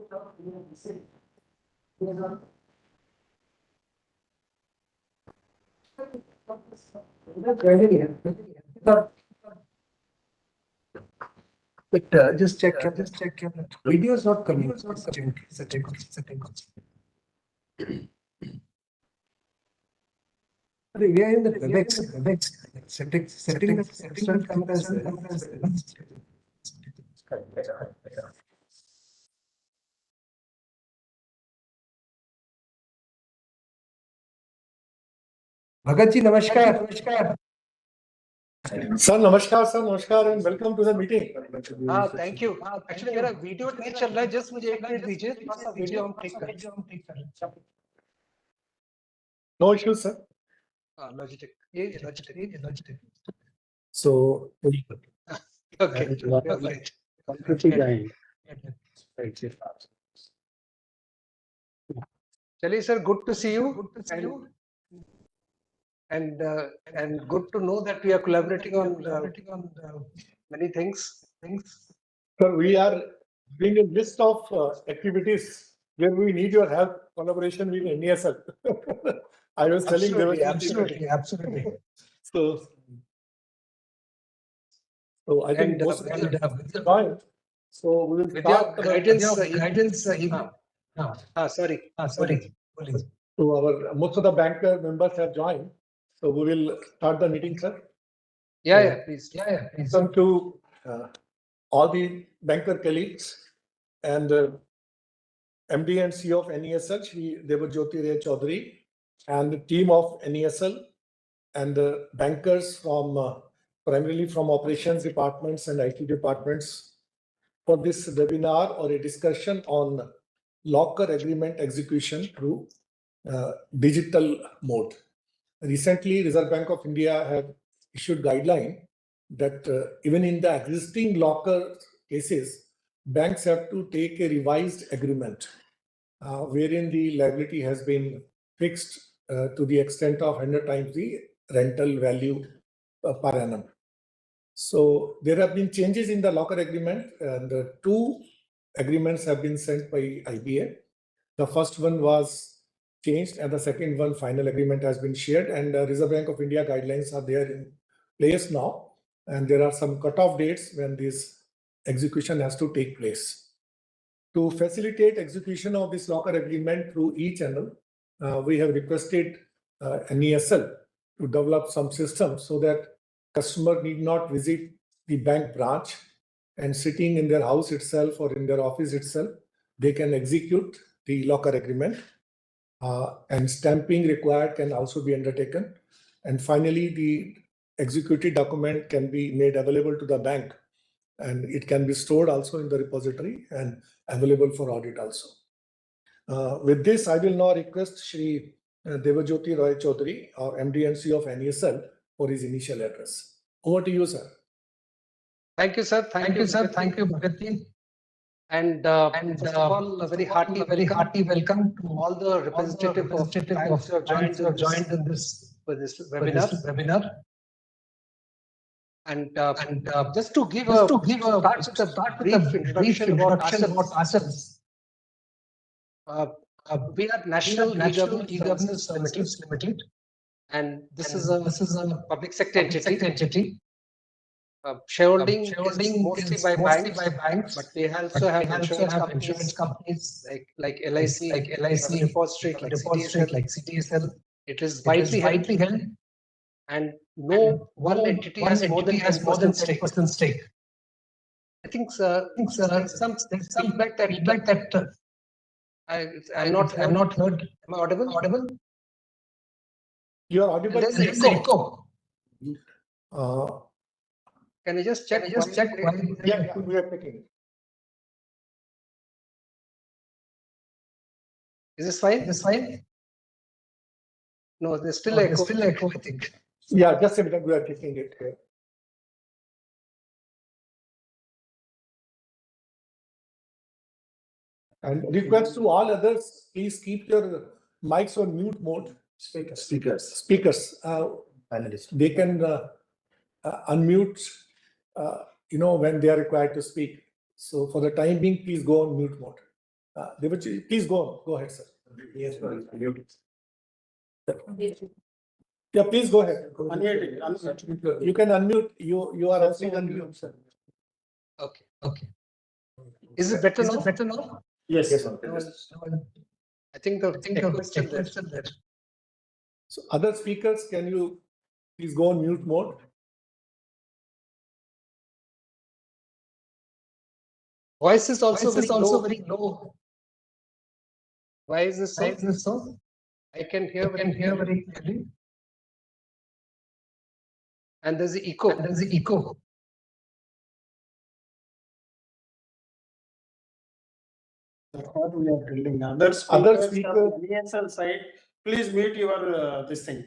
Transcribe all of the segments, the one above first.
But just check that video is not coming. Setting. We are in the WebEx. Setting external cameras. Bhagat ji, namaskar. Sir, namaskar, and welcome to the meeting. Thank you. Actually, मेरा video नहीं चल रहा है, just मुझे एक minute दीजिए, थोड़ा सा वीडियो हम ठीक करें. No issues, sir. Logitech. ये Logitech. So, Okay. Right. Chaliye sir, good to see you. And good to know that we are collaborating on many things. sir, we are doing a list of activities where we need your help, collaboration with NESL. I was telling them. Absolutely. So I think most of them have joined. So we will start guidance. Sorry. So most of the banker members have joined. So we will start the meeting, sir. Yeah, please. Welcome to all the banker colleagues and MD and CEO of NESL, Shri Devajyoti Ray Chaudhary, and the team of NESL and bankers from primarily from operations departments and IT departments for this webinar or a discussion on locker agreement execution through digital mode. Recently, Reserve Bank of India have issued guideline that even in the existing locker cases, banks have to take a revised agreement wherein the liability has been fixed to the extent of 100 times the rental value per annum. So there have been changes in the locker agreement, and two agreements have been sent by IBA. The first one was changed, and the second one, final agreement, has been shared, and Reserve Bank of India guidelines are there in place now, and there are some cutoff dates when this execution has to take place. To facilitate execution of this locker agreement through e-channel, we have requested NESL to develop some systems so that customer need not visit the bank branch, and sitting in their house itself or in their office itself, they can execute the locker agreement. And stamping required can also be undertaken. And finally, the executed document can be made available to the bank, and it can be stored also in the repository and available for audit also. With this, I will now request Shri Devajyoti Roy Chaudhary, our MD and CEO of NESL, for his initial address. Over to you, sir. Thank you, sir. Thank you, Bhagat ji. And first of all, a very hearty welcome to all the representatives of banks who have joined in this webinar. And just to give a brief introduction about ourselves. We are National E-Governance Limited, and this is a public sector entity. Shareholding is mostly by banks, but we also have insurance companies like LIC, repository like CTSL. It is widely held, and no one entity has more than 10% stake. I think there's some feedback that I'm not heard. Am I audible? You are audible. There's echo. Can you just check? Yeah, we are checking. Is this fine? No, there's still echo. I think. Yeah, just a minute. We are checking it here. And request to all others, please keep your mics on mute mode. Speakers. They can unmute, when they are required to speak. So for the time being, please go on mute mode. Devachi, please go ahead, sir. Yes, sir. Yeah, please go ahead. Unmute. You can unmute, you are also unmute, sir. Okay. Is it better now? Yes, yes, sir. I think the echo is still there. So other speakers, can you please go on mute mode? Voice is also very low. very low. Why is this Why so? is this so? I can hear I can hear very clearly. and there's the echo. And there's the echo. That's what we are building. Other Other speakers speaker- from NESL side, please mute your this thing.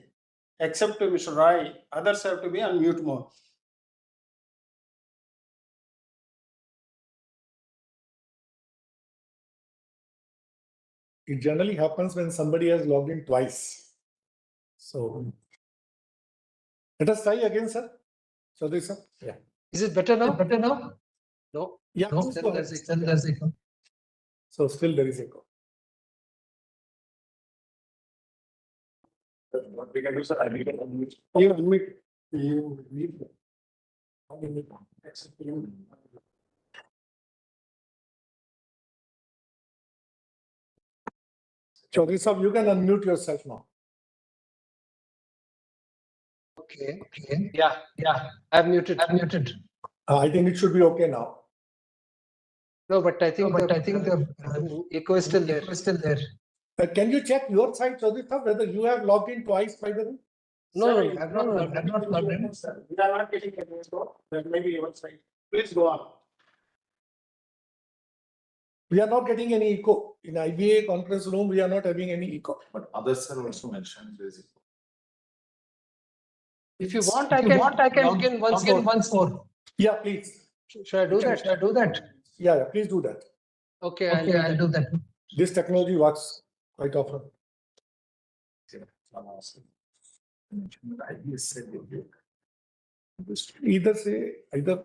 Except Mr. Rai, others have to be on mute mode. It generally happens when somebody has logged in twice. So let us try again, sir. Chaudhary sir? Yeah. Is it better now? Better now? No. Yeah, No, please still go ahead. there's Still there's echo. So still there is echo. What we can do, sir, I will unmute. You unmute. You mute. Except you. Chaudhary sir, you can unmute yourself now. Okay. Okay. Yeah. I've muted. I'm muted. I think it should be okay now. No, but I think But I think the echo is still there. echo is still there. Can you check your side, Chaudhary sir, whether you have logged in twice by the way? No, Sir, I've not logged I'm not logged in. Sir, we are not getting any echo. That may be your side. Please go on. We are not getting any echo. In IBA conference room, we are not having any echo. But others are also mentioned there is. If you want, If you want, I can log in once log in more. once more. Yeah, please. Should I do that? Should I do that? Yeah, please do that. Okay, Okay, I'll do that. This technology works quite often. Either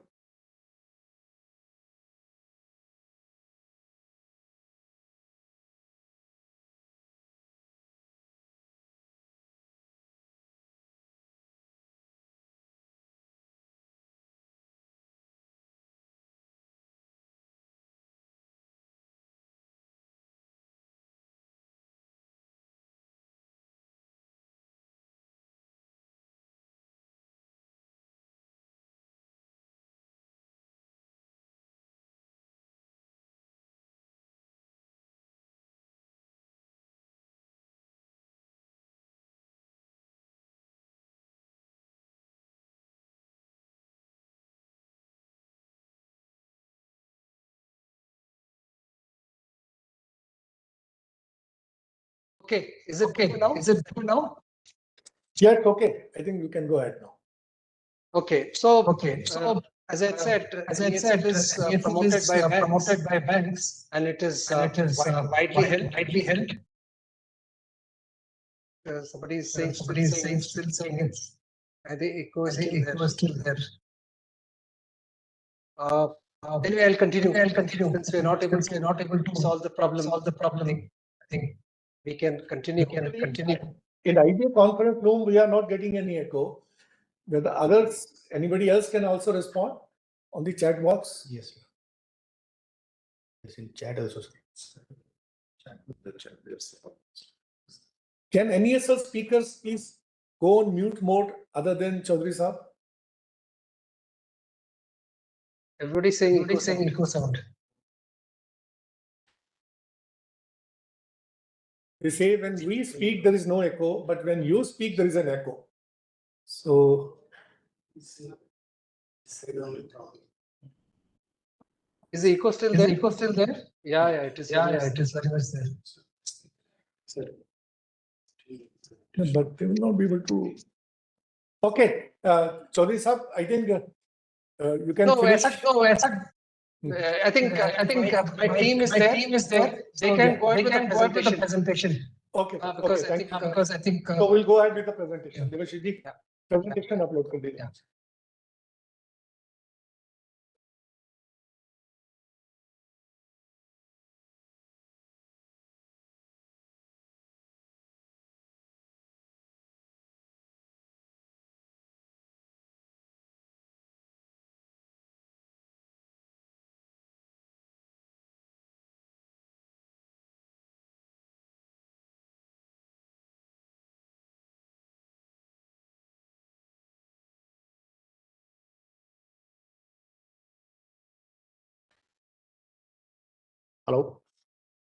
Okay. Is it Okay, better now? is it better now? yes, okay. I think we can go ahead now. Okay. So, Okay, so as I said, as I NESL said, is NESL promoted is by banks, promoted by banks and it is and it is widely held. widely held. Somebody is saying, Somebody is saying, still saying it's. and the echo I is think still echo there. is still there. Anyway, I'll continue. I'll continue. Since we're not able to solve the problem, I think we can continue. we can continue. In IBA conference room, we are not getting any echo. Whether others, anybody else can also respond on the chat box. Yes. Yes, in chat also. Can NESL speakers please go on mute mode other than Chaudhary Saab? Everybody's saying echo. Everybody's saying echo sound. They say when we speak, there is no echo, but when you speak, there is an echo. So Is the echo still Is there? the echo still there? Yeah, it is. Yeah, it is very much there. but they will not be able to. Okay, Chaudhary Saab, I think you can No, finish. I think my team is there. Team is there. They can go ahead with the go ahead with the presentation. presentation. Okay, Because okay, I thank think, you. Because I think So we'll go ahead with the presentation. Yeah. Devashis ji, Yeah. presentation upload कर दीजिए. Yeah. Hello.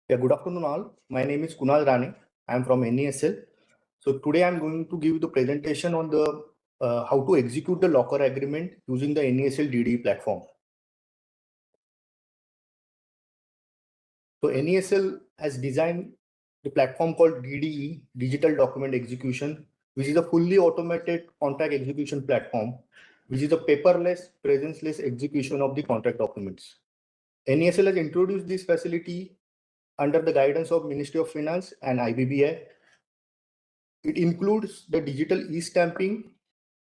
Yeah, good afternoon all. My name is Kunal Rane. I am from NESL. So today I'm going to give the presentation on the how to execute the locker agreement using the NESL DDE platform. So NESL has designed the platform called DDE, Digital Document Execution, which is a fully automated contract execution platform, which is a paperless, presence-less execution of the contract documents. NESL has introduced this facility under the guidance of Ministry of Finance and IBBI. It includes the digital e-stamping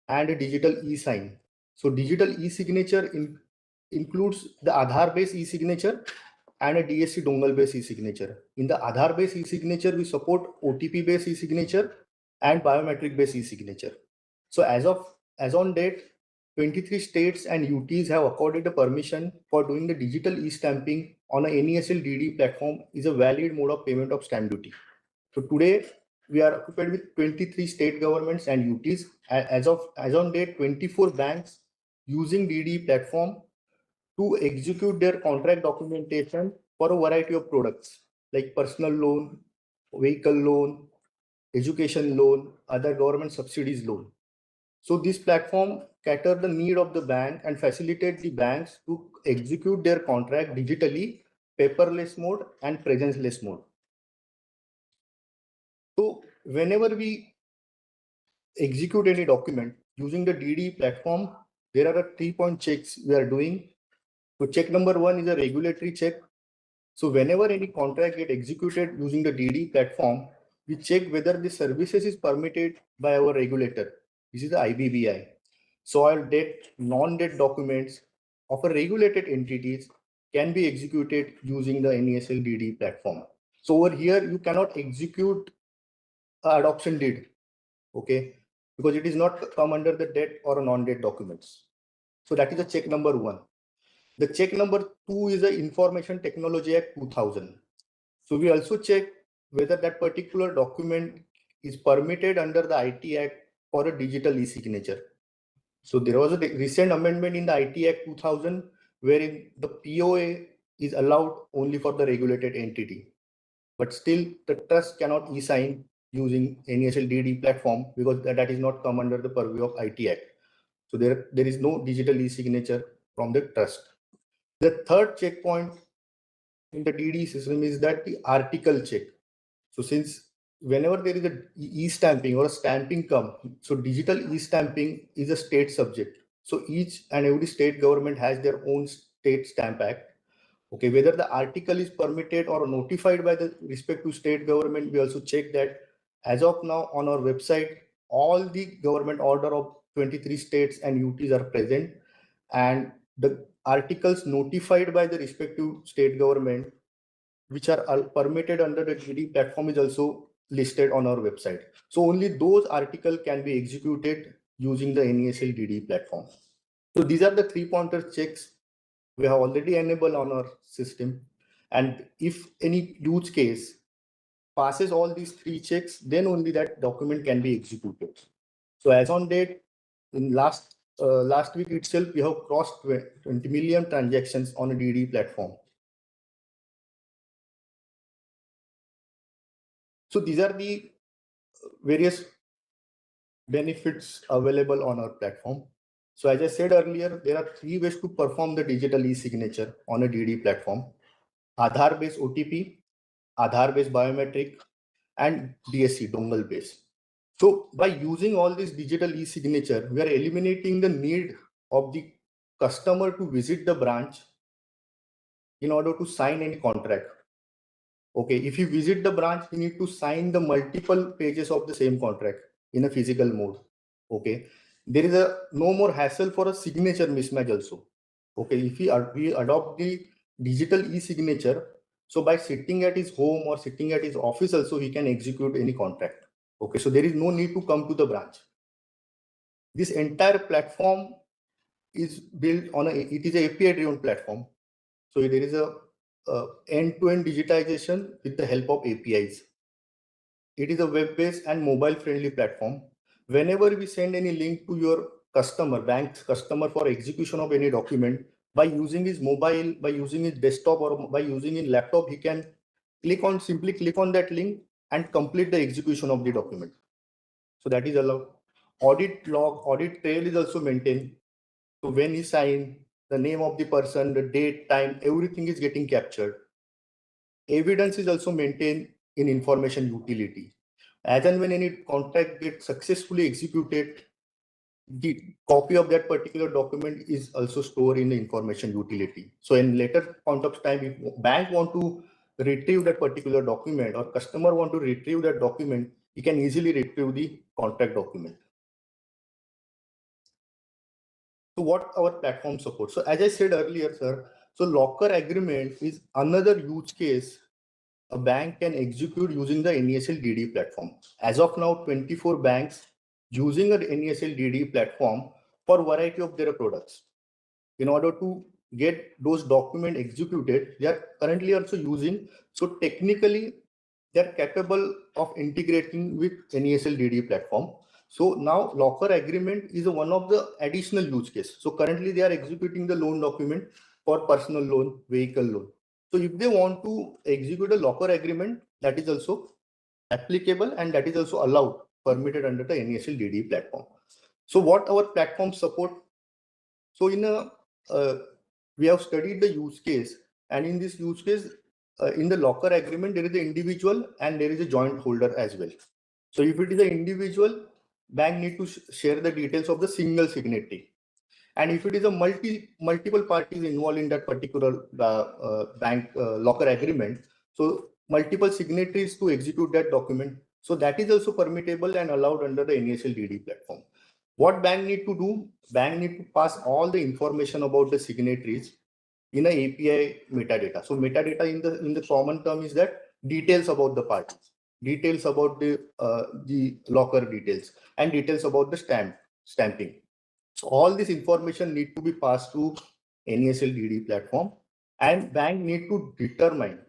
and a digital e-sign. So digital e-signature includes the Aadhaar-based e-signature and a DSC dongle-based e-signature. In the Aadhaar-based e-signature, we support OTP-based e-signature and biometric-based e-signature. So as on date, 23 states and UTs have accorded the permission for doing the digital e-stamping on a NESL DDE platform is a valid mode of payment of stamp duty. So today we are occupied with 23 state governments and UTs. As on date, 24 banks using DDE platform to execute their contract documentation for a variety of products like personal loan, vehicle loan, education loan, other government subsidies loan. So this platform cater the need of the bank and facilitate the banks to execute their contract digitally, paperless mode and presence-less mode. So whenever we execute any document using the DDE platform, there are 3-point checks we are doing. So check number 1 is a regulatory check. So whenever any contract get executed using the DDE platform, we check whether the services is permitted by our regulator. This is the IBBI. So all debt, non-debt documents of a regulated entities can be executed using the NESL DDE platform. So over here, you cannot execute adoption deed, okay, because it is not come under the debt or a non-debt documents. So that is the check number 1. The check number 2 is the Information Technology Act 2000. So we also check whether that particular document is permitted under the IT Act for a digital e-signature. So there was a recent amendment in the IT Act 2000 wherein the POA is allowed only for the regulated entity. But still the trust cannot e-sign using NESL DDE platform because that is not come under the purview of IT Act. So there is no digital e-signature from the trust. The third checkpoint in the DDE system is that the article check. So since whenever there is a e-stamping or a stamping come, so digital e-stamping is a state subject. So each and every state government has their own state stamp act. Okay, whether the article is permitted or notified by the respective state government, we also check that. As of now on our website, all the government order of 23 states and UTs are present, and the articles notified by the respective state government which are permitted under the DDE platform is also listed on our website. So only those articles can be executed using the NESL DDE platform. So these are the 3-pointer checks we have already enabled on our system. And if any use case passes all these 3 checks, then only that document can be executed. So as on date, in last week itself, we have crossed 20 million transactions on a DDE platform. So these are the various benefits available on our platform. So as I said earlier, there are 3 ways to perform the digital e-signature on a DDE platform: Aadhaar-based OTP, Aadhaar-based biometric, and DSC dongle-based. So by using all this digital e-signature, we are eliminating the need of the customer to visit the branch in order to sign any contract. Okay, if you visit the branch, you need to sign the multiple pages of the same contract in a physical mode. Okay, there is no more hassle for a signature mismatch also. Okay, if we adopt the digital e-signature, so by sitting at his home or sitting at his office also, he can execute any contract. Okay, so there is no need to come to the branch. This entire platform is built on it is a API driven platform. So there is a end-to-end digitization with the help of APIs. It is a web-based and mobile-friendly platform. Whenever we send any link to your customer, bank's customer for execution of any document, by using his mobile, by using his desktop, or by using his laptop, he can simply click on that link and complete the execution of the document. So that is allowed. Audit log, audit trail is also maintained. So when he signed, the name of the person, the date, time, everything is getting captured. Evidence is also maintained in information utility. As and when any contract gets successfully executed, the copy of that particular document is also stored in the information utility. So in later point of time, if bank want to retrieve that particular document or customer want to retrieve that document, he can easily retrieve the contract document. So what our platform supports. So as I said earlier, sir, so locker agreement is another use case a bank can execute using the NESL DDE platform. As of now, 24 banks using a NESL DDE platform for variety of their products. In order to get those documents executed, they are currently also using. So technically, they are capable of integrating with NESL DDE platform. So now locker agreement is one of the additional use case. So currently they are executing the loan document for personal loan, vehicle loan. So if they want to execute a locker agreement, that is also applicable and that is also allowed, permitted under the NESL DDE platform. So what our platform support? So we have studied the use case, and in this use case, in the locker agreement, there is an individual and there is a joint holder as well. So if it is an individual, bank need to share the details of the single signatory. And if it is a multiple parties involved in that particular bank locker agreement, so multiple signatories to execute that document. So that is also permissible and allowed under the NESL DDE platform. What bank need to do? Bank need to pass all the information about the signatories in a API metadata. So metadata in the common term is that details about the parties, details about the locker details, and details about the stamping. So all this information need to be passed to NESL DDE platform, and bank need to determine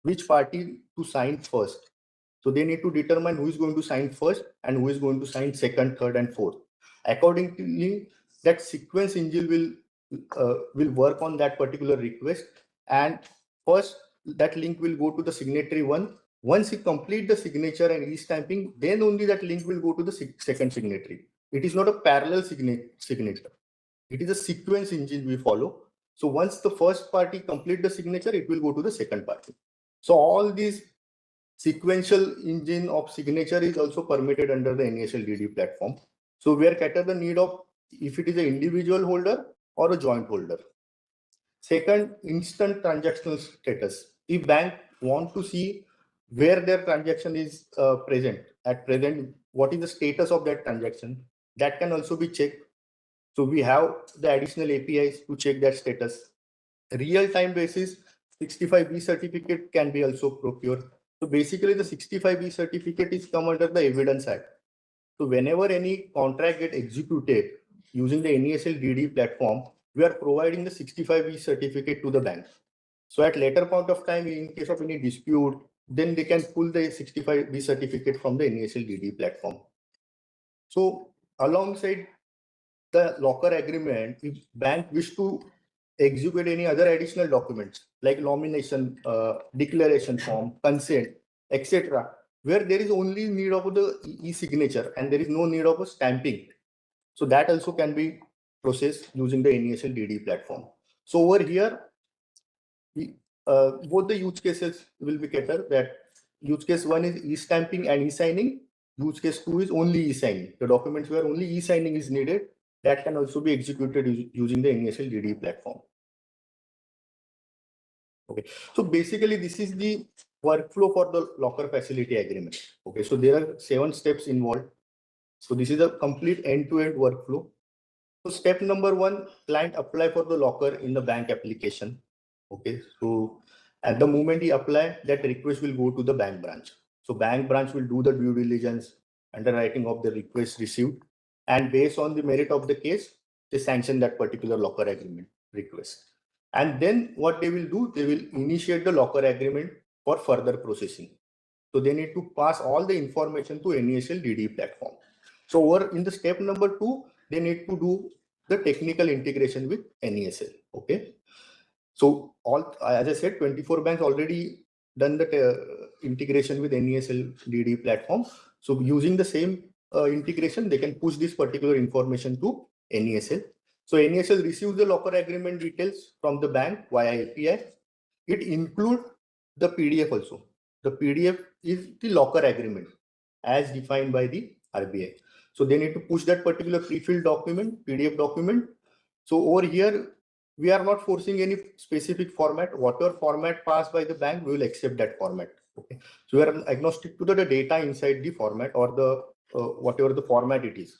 which party to sign first. So they need to determine who is going to sign first and who is going to sign second, third, and fourth. Accordingly, that sequence engine will work on that particular request, and first that link will go to the signatory one. Once you complete the signature and e-stamping, then only that link will go to the second signatory. It is not a parallel signature. It is a sequence engine we follow. So once the first party complete the signature, it will go to the second party. So all these sequential engine of signature is also permitted under the NESL DDE platform. So we are cater the need of if it is an individual holder or a joint holder. Second, instant transactional status. If bank want to see where their transaction is present, what is the status of that transaction, that can also be checked. So we have the additional APIs to check that status. Real-time basis, 65B certificate can be also procured. So basically the 65B certificate is come under the Evidence Act. So whenever any contract get executed using the NESL DDE platform, we are providing the 65B certificate to the bank. So at later point of time, in case of any dispute, then they can pull the 65B certificate from the NESL DDE platform. So alongside the locker agreement, if bank wish to execute any other additional documents like nomination, declaration form, consent, etc., where there is only need of the e-signature and there is no need of a stamping. So that also can be processed using the NESL DDE platform. So over here, both the use cases will be catered. That use case one is e-stamping and e-signing. Use case two is only e-signing. The documents where only e-signing is needed, that can also be executed using the NESL DDE platform. Okay, so basically this is the workflow for the locker facility agreement. Okay, so there are 7 steps involved. So this is a complete end-to-end workflow. So step number 1, client apply for the locker in the bank application. Okay, so at the moment he apply, that request will go to the bank branch. So bank branch will do the due diligence, underwriting of the request received, and based on the merit of the case, they sanction that particular locker agreement request. And then what they will do, they will initiate the locker agreement for further processing. So they need to pass all the information to NESL DDE platform. So over in the step number 2, they need to do the technical integration with NESL. Okay. So all, as I said, 24 banks already done the integration with NESL DDE platform. So using the same integration, they can push this particular information to NESL. So NESL receives the locker agreement details from the bank via API. It includes the PDF also. The PDF is the locker agreement as defined by the RBI. So they need to push that particular pre-filled document, PDF document. So over here, we are not forcing any specific format. Whatever format passed by the bank, we will accept that format. Okay. So we are agnostic to the data inside the format or the whatever the format it is.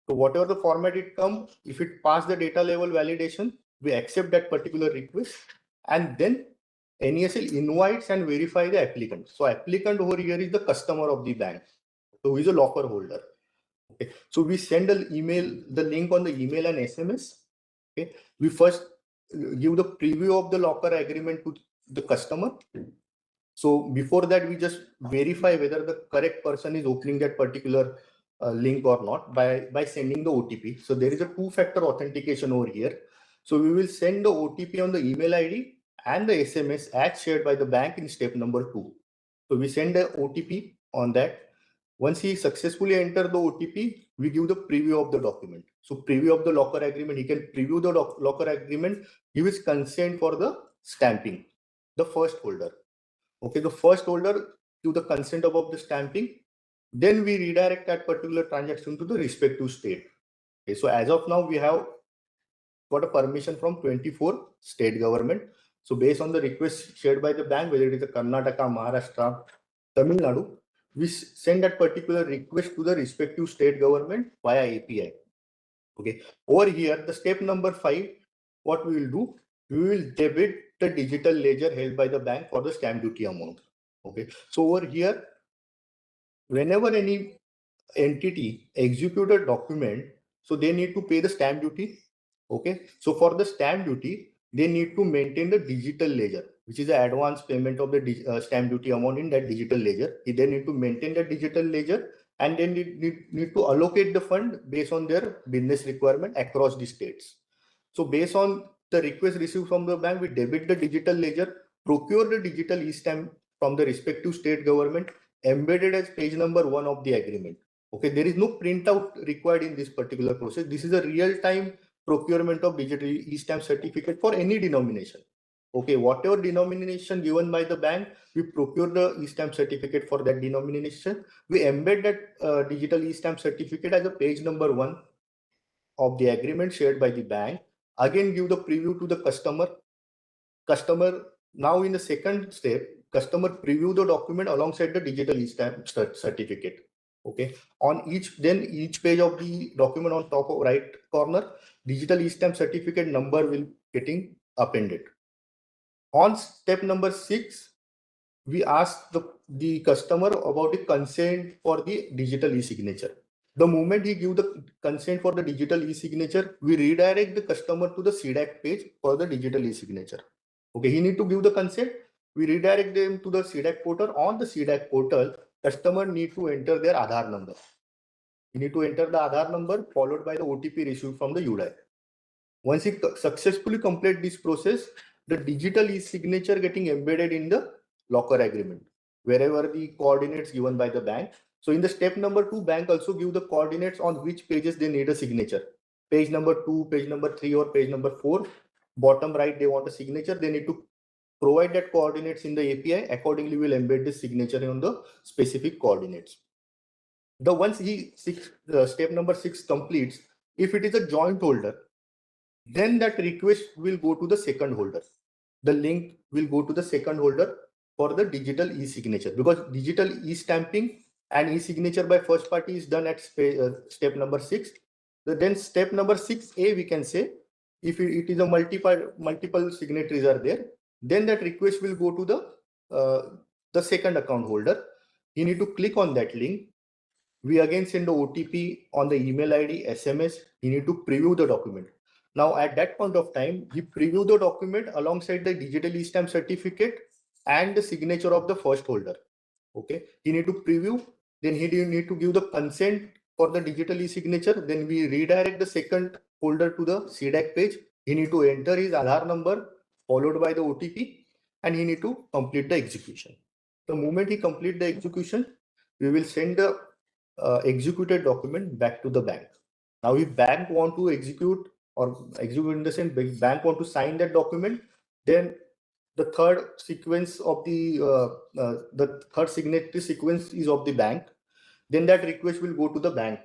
So whatever the format it comes, if it pass the data level validation, we accept that particular request, and then NESL invites and verify the applicant. So applicant over here is the customer of the bank. So who is a locker holder. Okay. So we send an email, the link on the email and SMS. Okay. We first give the preview of the locker agreement to the customer. So before that, we just verify whether the correct person is opening that particular link or not by sending the OTP. So there is a two-factor authentication over here. So we will send the OTP on the email ID and the SMS as shared by the bank in step number 2. So we send the OTP on that. Once he successfully entered the OTP, we give the preview of the document. So preview of the locker agreement, he can preview the locker agreement, give his consent for the stamping, the first holder. Okay, the first holder to the consent about the stamping, then we redirect that particular transaction to the respective state. Okay, so as of now, we have got a permission from 24 state government. So based on the request shared by the bank, whether it is a Karnataka, Maharashtra, Tamil Nadu, we send that particular request to the respective state government via API. Okay, over here, the step number 5, what we will do, we will debit the digital ledger held by the bank for the stamp duty amount. Okay, so over here, whenever any entity execute a document, so they need to pay the stamp duty. Okay, so for the stamp duty, they need to maintain the digital ledger, which is the advance payment of the stamp duty amount in that digital ledger. They need to maintain that digital ledger, and then need to allocate the fund based on their business requirement across the states. So based on the request received from the bank, we debit the digital ledger, procure the digital e-stamp from the respective state government, embedded as page number 1 of the agreement. Okay, there is no printout required in this particular process. This is a real-time procurement of digital e-stamp certificate for any denomination. Okay, whatever denomination given by the bank, we procure the e-stamp certificate for that denomination. We embed that digital e-stamp certificate as a page number 1 of the agreement shared by the bank. Again, give the preview to the customer. Customer, now in the second step, customer preview the document alongside the digital e-stamp certificate. Okay, on each page of the document on top of right corner, digital e-stamp certificate number will getting appended. On step number 6, we ask the customer about the consent for the digital e-signature. The moment he give the consent for the digital e-signature, we redirect the customer to the CDAC page for the digital e-signature. Okay, he need to give the consent. We redirect them to the CDAC portal. On the CDAC portal, customer need to enter their Aadhaar number. You need to enter the Aadhaar number followed by the OTP received from the UDI. Once he successfully complete this process, the digital e-signature getting embedded in the locker agreement, wherever the coordinates given by the bank. So in the step number 2, bank also give the coordinates on which pages they need a signature. Page number 2, page number 3, or page number 4. Bottom right, they want a signature. They need to provide that coordinates in the API. Accordingly, we'll embed the signature on the specific coordinates. The once step number 6 completes, if it is a joint holder, then that request will go to the second holder. The link will go to the second holder for the digital e-signature, because digital e-stamping and e-signature by first party is done at step number 6. Then step number 6A, we can say, if it is a multiple signatories are there, then that request will go to the second account holder. You need to click on that link. We again send the OTP on the email ID, SMS. You need to preview the document. Now, at that point of time, he preview the document alongside the digital e-stamp certificate and the signature of the first holder. Okay, he need to preview. Then he need to give the consent for the digital e-signature, then we redirect the second holder to the CDAC page. He need to enter his Aadhaar number followed by the OTP, and he need to complete the execution. The moment he complete the execution, we will send the executed document back to the bank. Now, if bank want to execute or execute in the sense bank want to sign that document, then the third sequence of the third signatory sequence is of the bank. Then that request will go to the bank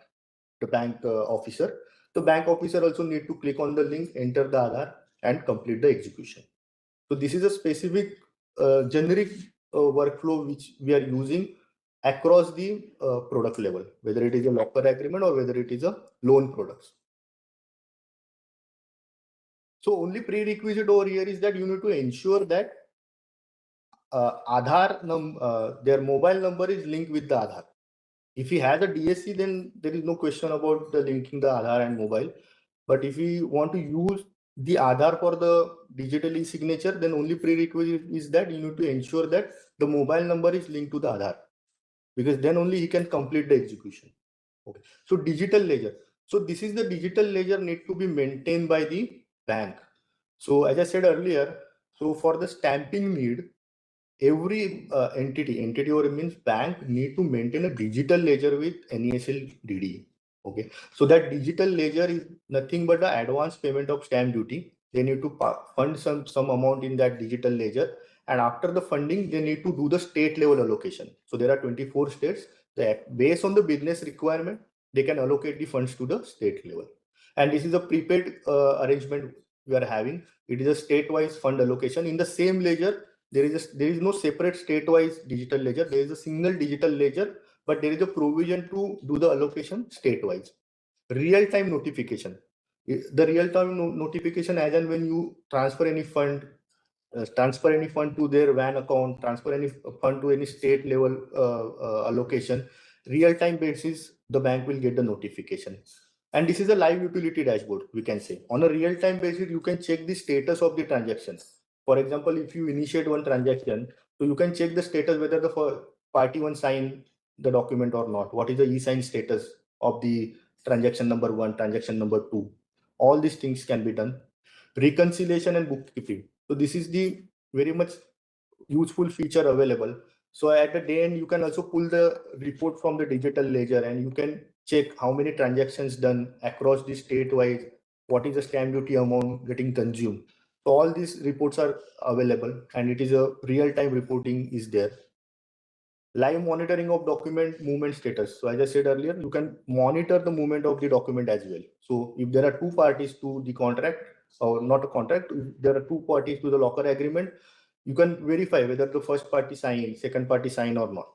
officer. The bank officer also need to click on the link, enter the Aadhaar, and complete the execution. So this is a specific generic workflow which we are using across the product level, whether it is a locker agreement or whether it is a loan products. So only prerequisite over here is that you need to ensure that their mobile number is linked with the Aadhaar. If he has a DSC, then there is no question about the linking the Aadhaar and mobile. But if we want to use the Aadhaar for the digital e-signature, then only prerequisite is that you need to ensure that the mobile number is linked to the Aadhaar, because then only he can complete the execution. Okay. So digital ledger. So this is the digital ledger need to be maintained by the bank. So as I said earlier, so for the stamping need, every entity or it means bank need to maintain a digital ledger with NESL DDE. Okay, so that digital ledger is nothing but the advance payment of stamp duty. They need to fund some amount in that digital ledger, and after the funding, they need to do the state level allocation. So there are 24 states that based on the business requirement, they can allocate the funds to the state level. And this is a prepaid arrangement we are having. It is a state-wise fund allocation in the same ledger. There is no separate state-wise digital ledger. There is a single digital ledger, but there is a provision to do the allocation state-wise. Real-time notification. The real-time notification as and when you transfer any fund to their WAN account, transfer any fund to any state level allocation, real-time basis, the bank will get the notification. And this is a live utility dashboard, we can say. On a real-time basis, you can check the status of the transactions. For example, if you initiate one transaction, so you can check the status whether the party one signed the document or not. What is the e-sign status of the transaction number 1, transaction number 2? All these things can be done. Reconciliation and bookkeeping. So this is the very much useful feature available. So at the day end, you can also pull the report from the digital ledger and you can check how many transactions done across the state-wise, what is the stamp duty amount getting consumed. So all these reports are available and it is a real-time reporting is there. Live monitoring of document movement status. So as I said earlier, you can monitor the movement of the document as well. So if there are two parties to the contract or not a contract, if there are two parties to the locker agreement, you can verify whether the first party sign, second party sign or not.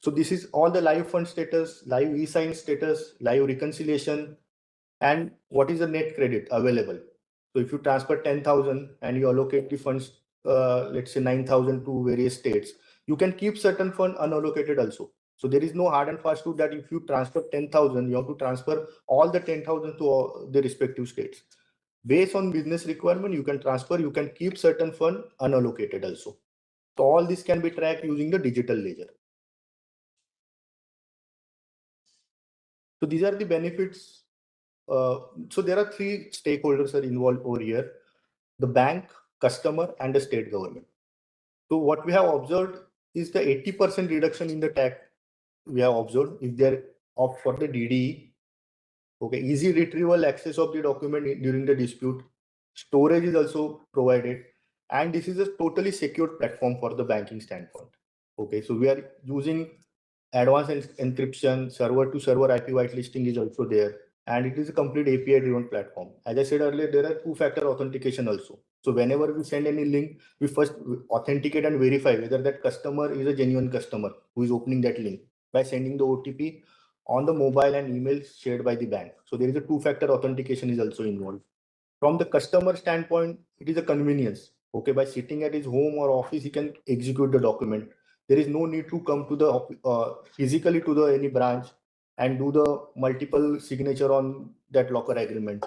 So this is all the live fund status, live e-sign status, live reconciliation, and what is the net credit available. So if you transfer 10,000 and you allocate the funds, let's say 9,000 to various states, you can keep certain fund unallocated also. So there is no hard and fast rule that if you transfer 10,000, you have to transfer all the 10,000 to all the respective states. Based on business requirement, you can transfer, you can keep certain fund unallocated also. So all this can be tracked using the digital ledger. So these are the benefits. So there are three stakeholders are involved over here: the bank, customer, and the state government. So what we have observed is the 80% reduction in the tax we have observed if they're opt for the DDE. Okay, easy retrieval access of the document during the dispute. Storage is also provided, and this is a totally secure platform for the banking standpoint. Okay, so we are using advanced encryption, server to server IP whitelisting is also there, and it is a complete API driven platform. As I said earlier, there are two-factor authentication also. So whenever we send any link, we first authenticate and verify whether that customer is a genuine customer who is opening that link by sending the OTP on the mobile and email shared by the bank. So there is a two-factor authentication is also involved. From the customer standpoint, it is a convenience. Okay, by sitting at his home or office, he can execute the document. There is no need to come to the physically to the any branch and do the multiple signature on that locker agreement.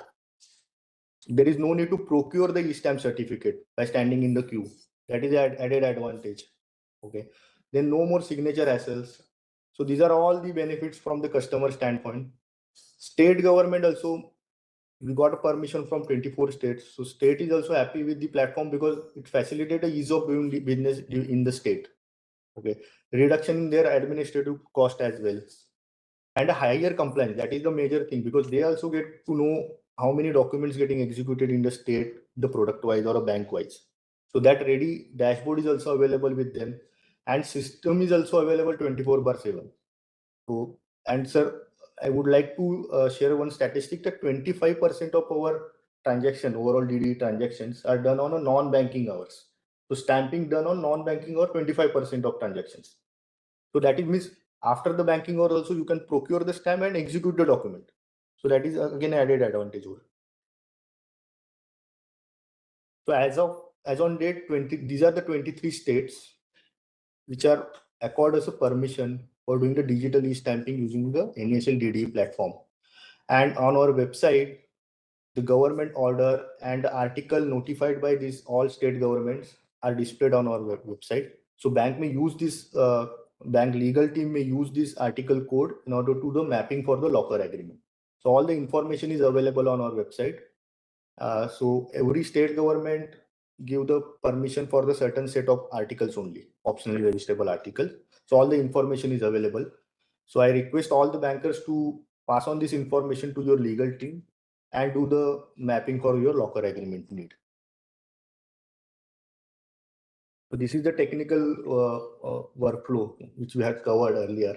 There is no need to procure the e-stamp certificate by standing in the queue. That is an added advantage. Okay, then no more signature hassles. So these are all the benefits from the customer standpoint. State government also, we got a permission from 24 states. So state is also happy with the platform because it facilitates the ease of doing the business in the state. Okay, reduction in their administrative cost as well, and a higher compliance. That is the major thing because they also get to know how many documents getting executed in the state, the product wise or a bank wise. So that ready dashboard is also available with them, and system is also available 24/7. So, and sir, I would like to share one statistic that 25% of our transaction, overall DD transactions are done on a non-banking hours. So stamping done on non-banking or 25% of transactions. So that is means after the banking hour also you can procure the stamp and execute the document. So that is again added advantage over. So as on date 20, these are the 23 states which are accord us a permission for doing the digital e-stamping using the NESL DDE platform. And on our website, the government order and the article notified by these all state governments are displayed on our website. So bank may use this, bank legal team may use this article code in order to do the mapping for the locker agreement. So all the information is available on our website. So every state government give the permission for the certain set of articles only, optionally registrable articles. So all the information is available. So I request all the bankers to pass on this information to your legal team and do the mapping for your locker agreement need. So this is the technical workflow which we had covered earlier.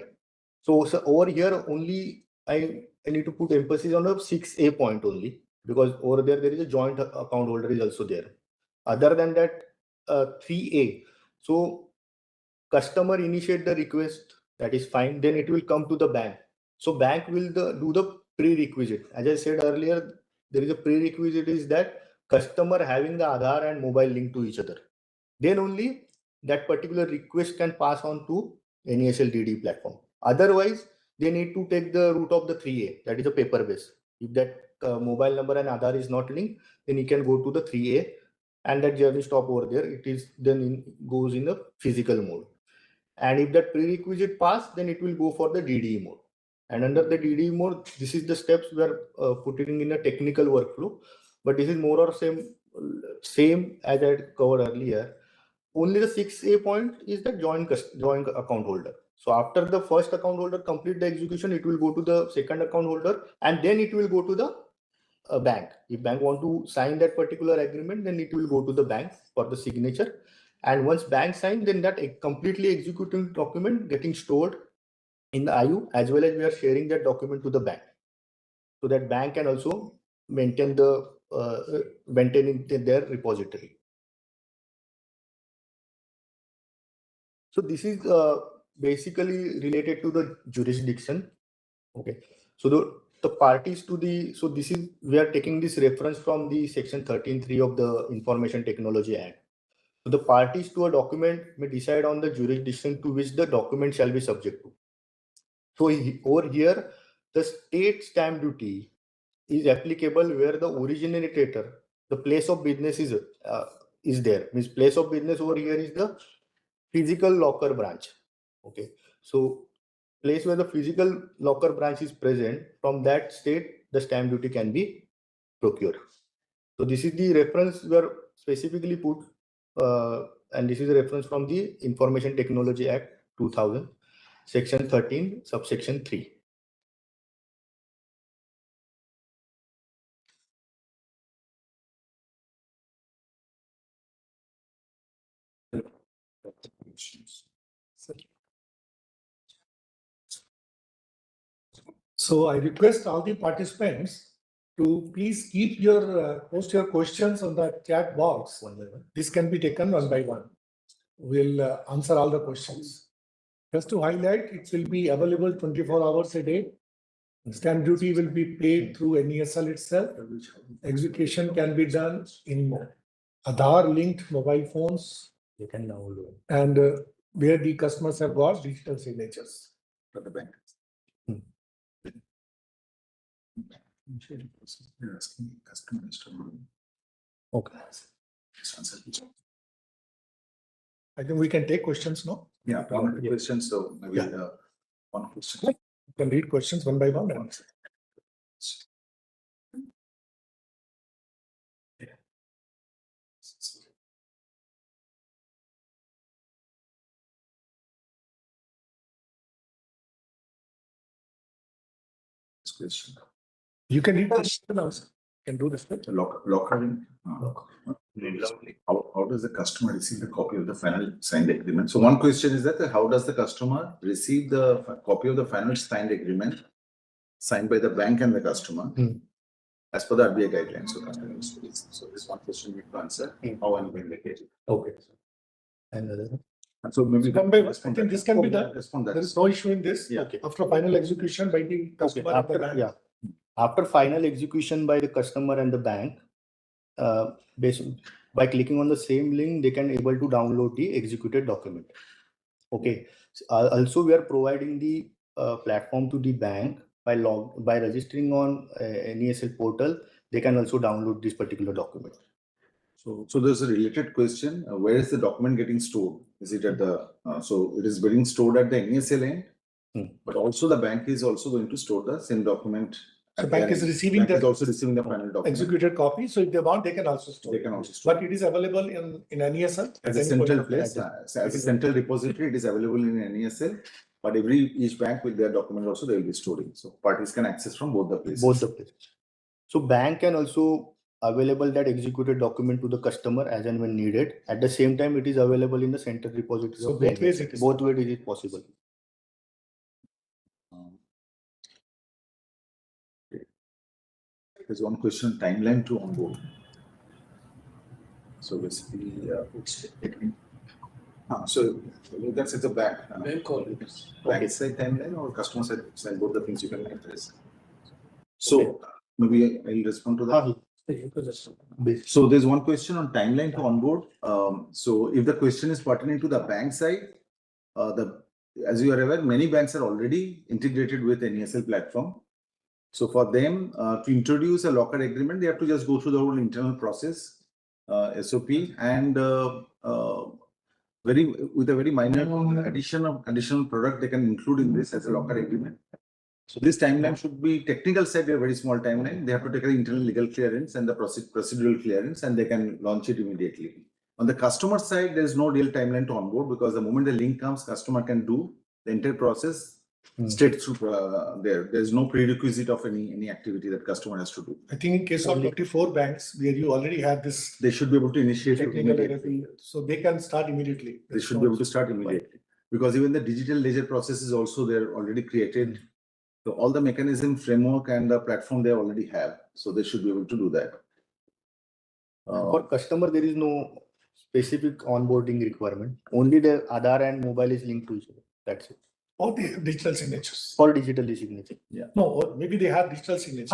So over here only I need to put emphasis on the 6A point only because over there is a joint account holder is also there. Other than that, 3A. So customer initiate the request, that is fine. Then it will come to the bank. So bank will do the prerequisite. As I said earlier, there is a prerequisite is that customer having the Aadhaar and mobile link to each other. Then only that particular request can pass on to NESL DDE platform. Otherwise, they need to take the route of the 3A, that is a paper base. If that mobile number and Aadhaar is not linked, then you can go to the 3A and that journey stop over there. It is then goes in the physical mode. And if that prerequisite pass, then it will go for the DDE mode. And under the DDE mode, this is the steps we are putting in a technical workflow, but this is more or same as I covered earlier. Only the 6A point is the joint account holder. So after the first account holder complete the execution, it will go to the second account holder and then it will go to the bank. If bank want to sign that particular agreement, then it will go to the bank for the signature. And once bank sign, then that completely executing document getting stored in the IU as well as we are sharing that document to the bank. So that bank can also maintain maintaining their repository. So this is basically related to the jurisdiction. Okay. So the parties to the, so this is, we are taking this reference from the section 13(3) of the Information Technology Act. So the parties to a document may decide on the jurisdiction to which the document shall be subject to. So over here, the state stamp duty is applicable where the originator, the place of business is there. Means place of business over here is the physical locker branch. Okay. So place where the physical locker branch is present, from that state, the stamp duty can be procured. So this is the reference we are specifically put, and this is a reference from the Information Technology Act 2000, section 13, subsection 3. So I request all the participants to please keep your post your questions on the chat box. One by one. This can be taken one by one. We'll answer all the questions. Just to highlight, it will be available 24 hours a day. Stamp duty will be paid through NESL itself. Execution can be done in Aadhaar linked mobile phones. They can now do. And where the customers have got digital signatures for the bank. Okay. I think we can take questions now. Yeah, one questions. So maybe One question. You can read questions one by one. and answer. This question. You can read question also. You can do this. The locker. How does the customer receive the copy of the final signed agreement? So one question is that how does the customer receive the copy of the final signed agreement signed by the bank and the customer as per the RBI guidelines? So this one question we need to answer. How and when they get it. Okay. Another. And so maybe One by one. I respond think that. this can be done. Respond that. There is no issue in this. Yeah. Okay. After final execution by the Okay. customer and the After, bank. yeah. After final execution by the customer and the bank, by clicking on the same link, they can able to download the executed document. Okay. Also, we are providing the platform to the bank by registering on NESL portal. They can also download this particular document. So there's a related question. Where is the document getting stored? Is it at the, so it is getting stored at the NESL end, but also the bank is also going to store the same document. So at bank their is end. receiving Bank is the also receiving the final document. executed copy. So if they want, they can also store. They it. can also store. But it is available in NESL As at a any point central of time. place, as a central repository, it is available in NESL, but each bank with their document also they will be storing. So parties can access from both the places. Both the places. So bank can also available that executed document to the customer as and when needed. At the same time, it is available in the central repository. So of the both ways NESL. it is Both ways it is possible. There's one question: timeline to onboard. So basically, so that's at the bank. Bank side timeline or customer side, both the things you can address. So maybe I'll respond to that. So there's one question on timeline to onboard. So if the question is pertaining to the bank side, as you are aware, many banks are already integrated with NESL platform. So for them to introduce a locker agreement, they have to just go through the whole internal process, SOP, and with a very minor additional product they can include in this as a locker agreement. So this timeline should be technical side, a very small timeline. They have to take an internal legal clearance and the procedural clearance, and they can launch it immediately. On the customer side, there is no real timeline to onboard because the moment the link comes, customer can do the entire process straight through there. There is no prerequisite of any activity that customer has to do. I think in case of 24 banks where you already have this They should be able to initiate it technical immediately. error, so they can start immediately. They should be able to start immediately because even the digital ledger process is also there already created. So all the mechanism, framework, and the platform they already have. So they should be able to do that. For customer, there is no specific onboarding requirement. Only the Aadhaar and mobile is linked to each other. That's it. Or the digital signatures. For digital signature. No, or maybe they have digital signatures.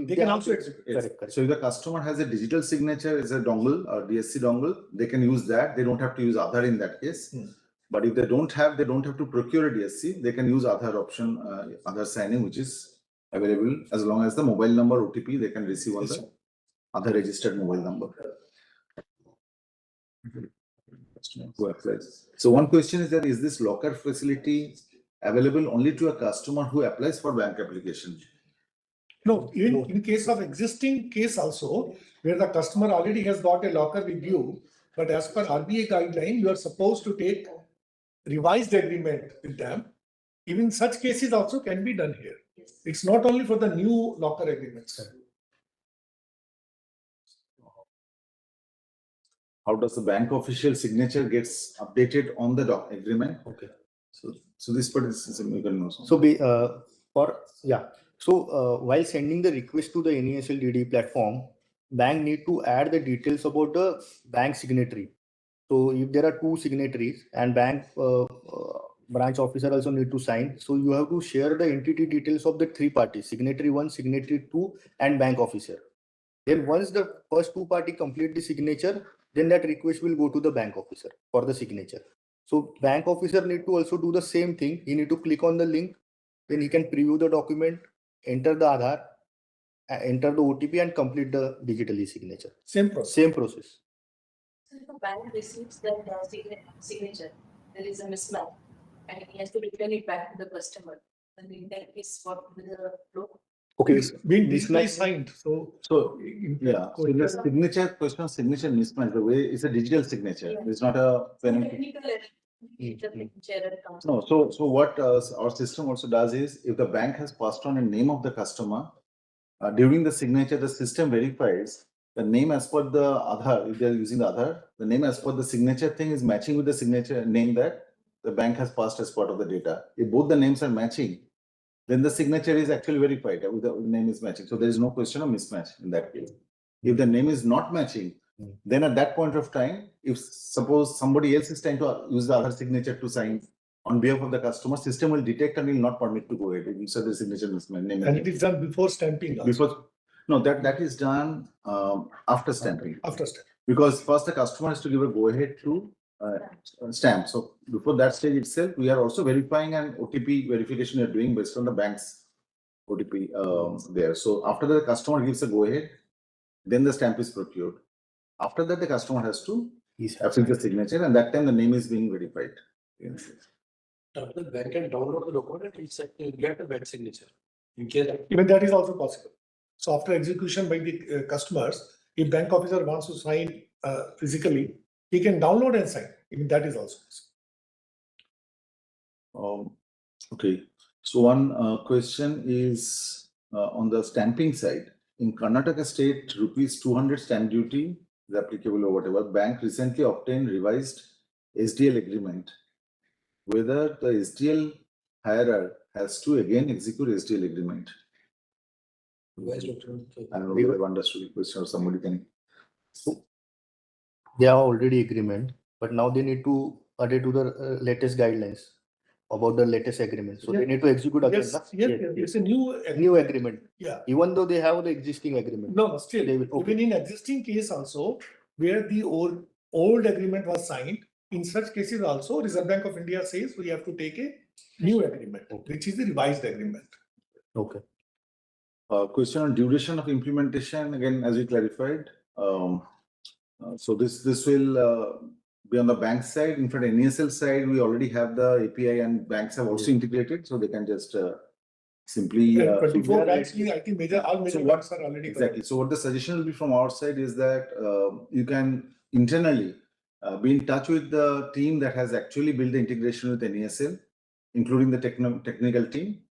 They can also execute. Yes. Correct. So if the customer has a digital signature as a dongle or DSC dongle, they can use that. They don't have to use Aadhaar in that case. But if they don't have to procure a DSC. They can use Aadhaar option, Aadhaar signing, which is available as long as the mobile number OTP they can receive on the Aadhaar registered mobile number. Who applies. So one question is that is this locker facility available only to a customer who applies for bank application? No, even in case of existing case also, where the customer already has got a locker with you, but as per RBI guideline, you are supposed to take revised agreement with them. Even such cases also can be done here. It's not only for the new locker agreements. How does the bank official signature gets updated on the agreement? Okay. So this part is you can know. So while sending the request to the NESL DDE platform, bank need to add the details about the bank signatory. So if there are two signatories and bank branch officer also need to sign, so you have to share the entity details of the three parties: signatory 1, signatory 2, and bank officer. Then once the first two party complete the signature, then that request will go to the bank officer for the signature. So bank officer need to also do the same thing. He need to click on the link, then he can preview the document, enter the Aadhaar, enter the OTP, and complete the digital e-signature. Same process. Same process. So if the bank receives that signature, there is a mismatch, and he has to return it back to the customer. And in that case, what will the flow? Okay, It's being digitally mismatch. signed, so. So, in- yeah, so the signature, question of signature mismatch, the way it's a digital signature, Yeah. it's not a pen. Technical error, the signature error comes. No, so what our system also does is, if the bank has passed on a name of the customer, during the signature, the system verifies the name as per the Aadhaar, if they are using the Aadhaar, the name as per the signature thing is matching with the signature name that the bank has passed as part of the data. If both the names are matching, then the signature is actually verified, with the name is matching. So there is no question of mismatch in that case. If the name is not matching, then at that point of time, if suppose somebody else is trying to use the other signature to sign on behalf of the customer, system will detect and will not permit to go ahead. It will say the signature mismatch. Name And it is done before stamping also. before, no, that is done after stamping. After stamp. Because first the customer has to give a go ahead to stamp. So before that stage itself, we are also verifying an OTP verification we are doing based on the bank's OTP there. So after that, the customer gives a go ahead, then the stamp is procured. After that, the customer has to affix the signature, and that time the name is being verified. The bank can download the document and it's get a bank signature. In case Even that is also possible. So after execution by the customers, if bank officer wants to sign physically, he can download and sign. Even that is also possible. Okay, so one question is on the stamping side. In Karnataka state, rupees 200 stamp duty is applicable or whatever. Bank recently obtained revised SDL agreement. Whether the SDL hirer has to again execute SDL agreement. revised document. I don't know if I've understood the question or somebody can. They have already agreement, but now they need to adhere to the latest guidelines about the latest agreement. So they Yes. need to execute again. Yes, na? yes, it's a new. New agreement, Yeah. even though they have the existing agreement. No, still, They will- okay. even in existing case also, where the old agreement was signed, in such cases also, Reserve Bank of India says we have to take a new agreement, which is the revised agreement. Okay. Question on duration of implementation, again, as we clarified. So this will be on the bank side. In fact, NESL side, we already have the API and banks have also integrated, so they can just simply. And so we 24 are banks, likely- I think all major So banks are already. Exactly. So what the suggestion will be from our side is that you can internally be in touch with the team that has actually built the integration with NESL, including the technical team.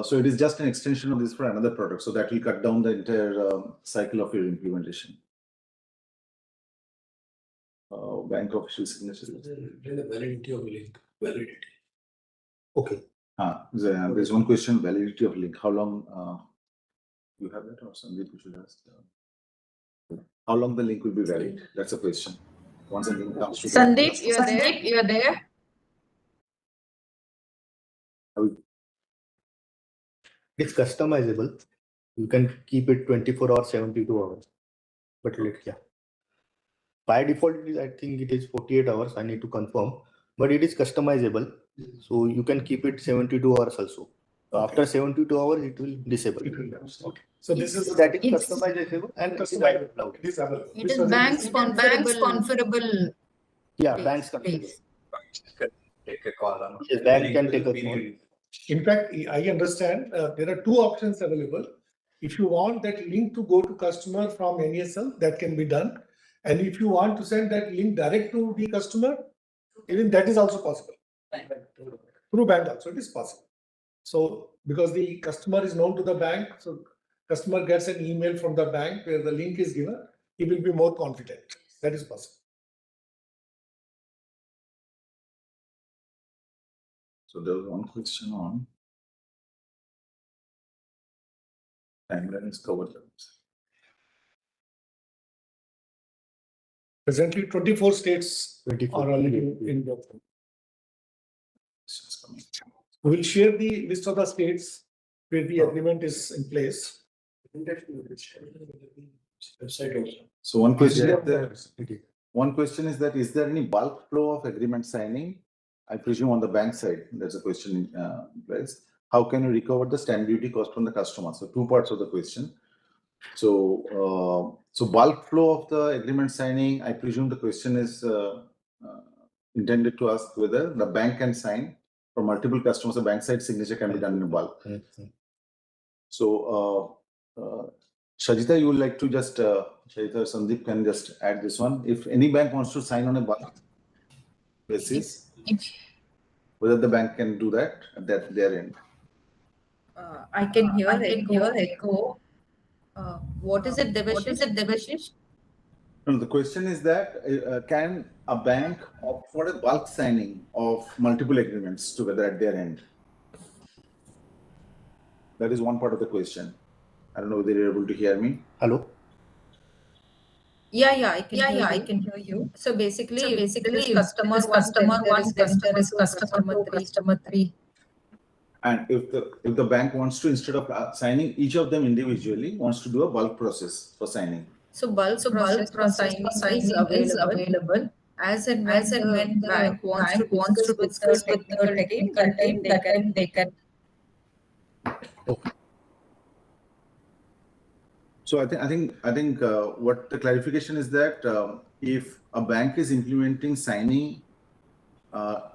So it is just an extension of this for another product. So that will cut down the entire cycle of your implementation. Bank official signature. The validity of link, validity. Okay. There's one question, validity of link. How long you have that or Sandeep, you should ask. How long the link will be valid? That's a question. Once a link comes to the Sandeep, you are there? It's customizable. You can keep it 24 or 72 hours. But yeah. By default, I think it is 48 hours. I need to confirm, but it is customizable. So you can keep it 72 hours also. After 72 hours, it will disable. Okay. So this is That is customizable and customizable. It is available. It is bank's conferable. Yeah, Place, banks can. place. Take a call on. Yes, bank can take a call. In fact, I understand there are two options available. If you want that link to go to customer from NESL, that can be done. And if you want to send that link direct to the customer, even that is also possible. Through bank also, it is possible. So because the customer is known to the bank, so customer gets an email from the bank where the link is given, he will be more confident. That is possible. So there was one question on timeline is covered. Presently, 24 states 24. are already in the. We will share the list of the states where the agreement is in place. Website also. So one question Yeah. is that is there any bulk flow of agreement signing? I presume on the bank side, there's a question in place. How can you recover the stamp duty cost from the customer? So two parts of the question. So bulk flow of the agreement signing, I presume the question is intended to ask whether the bank can sign for multiple customers, a bank side signature can be done in bulk. So, Shajita, you would like to just, Shajita or Sandeep can just add this one. If any bank wants to sign on a bulk basis, whether the bank can do that at their end. I can hear echo. What is it, Devashish? No, the question is that can a bank opt for a bulk signing of multiple agreements together at their end? That is one part of the question. I don't know whether you're able to hear me. Hello? Yeah, I can hear you. So basically, this customer one, then there is customer two, customer three. And if the bank wants to, instead of signing each of them individually, wants to do a bulk process for signing. So bulk process for signing is available as and when the bank wants to discuss with the technical team, they can. So I think what the clarification is that if a bank is implementing signing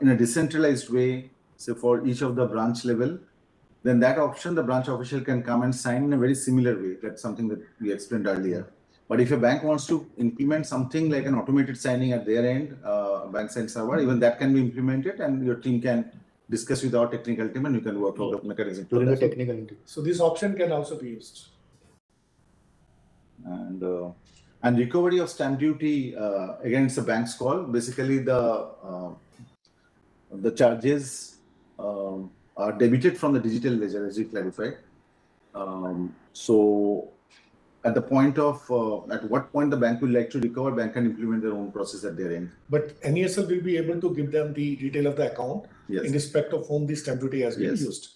in a decentralized way, say for each of the branch level, then that option the branch official can come and sign in a very similar way. That's something that we explained earlier. But if a bank wants to implement something like an automated signing at their end, bank sign server, even that can be implemented, and your team can discuss with our technical team, and you can work out the mechanism During the technical interview. So this option can also be used. And recovery of stamp duty against the bank's call. Basically, the charges are debited from the digital ledger, as we clarified. So at the point of at what point the bank will like to recover, bank can implement their own process at their end. But NESL will be able to give them the detail of the account Yes. in respect of whom the stamp duty has been Yes. used.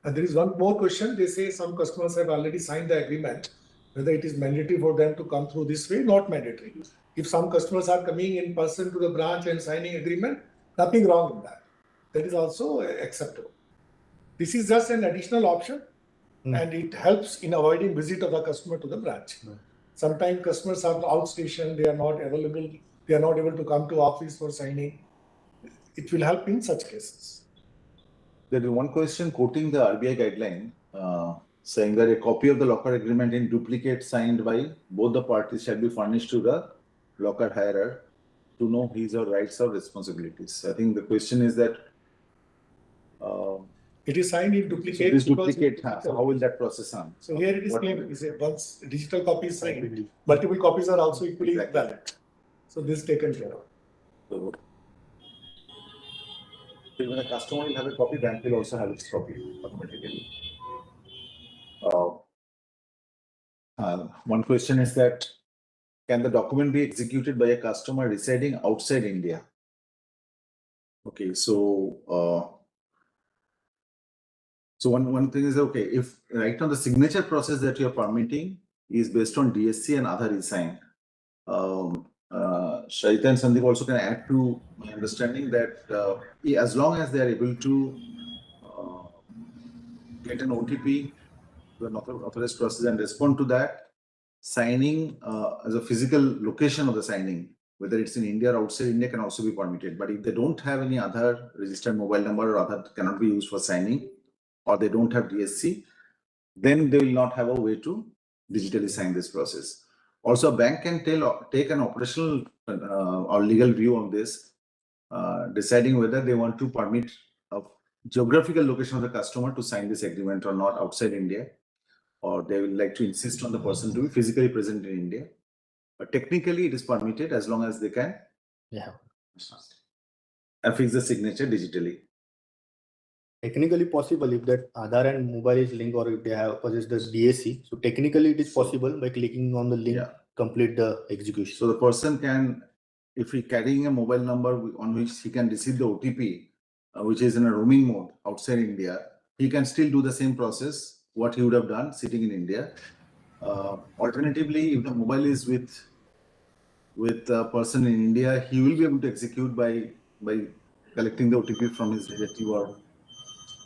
And there is one more question. They say some customers have already signed the agreement. Whether it is mandatory for them to come through this way, not mandatory. If some customers are coming in person to the branch and signing agreement, nothing wrong in that. That is also acceptable. This is just an additional option, and it helps in avoiding visit of the customer to the branch. Sometimes customers are outstation, they are not available, they are not able to come to office for signing. It will help in such cases. There is one question quoting the RBI guideline saying that a copy of the locker agreement in duplicate signed by both the parties shall be furnished to the locker hirer to know his or rights or responsibilities. I think the question is that it is signed in duplicate. So this duplicate, so how will that process on? So here it is clear. Once digital copy is signed, multiple copies are also equally valid. So this is taken care of. So when a customer will have a copy, bank will also have its copy automatically. One question is that, can the document be executed by a customer residing outside India? Okay, so one thing is, okay, if right now the signature process that you're permitting is based on DSC and Aadhaar e-sign, Shajita and Sandeep also can add to my understanding that as long as they are able to get an OTP to an authorized process and respond to that, signing as a physical location of the signing, whether it's in India or outside India, can also be permitted. But if they don't have any other registered mobile number or Aadhaar cannot be used for signing, or they don't have DSC, then they will not have a way to digitally sign this process. Also, a bank can take an operational or legal view on this, deciding whether they want to permit a geographical location of the customer to sign this agreement or not outside India, or they will like to insist on the person to be physically present in India. But technically, it is permitted as long as they can affix the signature digitally. Technically possible if that Aadhaar and mobile is linked, or if they have possessed the DSC. So technically it is possible by clicking on the link, complete the execution. So the person can, if he carrying a mobile number on which he can receive the OTP, which is in a roaming mode outside India, he can still do the same process what he would have done sitting in India. Alternatively, if the mobile is with a person in India, he will be able to execute by collecting the OTP from his relative or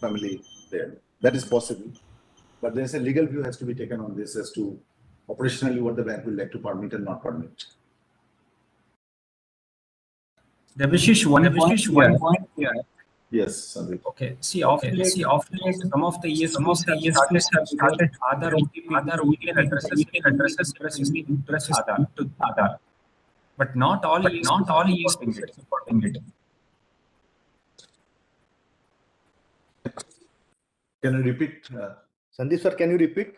family there. That is possible, but there's a legal view has to be taken on this as to operationally what the bank will like to permit and not permit. Devashish, one point here. Yes, Sandeep. Okay, see, of late, some of the ESPs have started other OTP addresses press Aadhaar, but not all ESPs are supporting it. Can you repeat? Sandeep sir, can you repeat?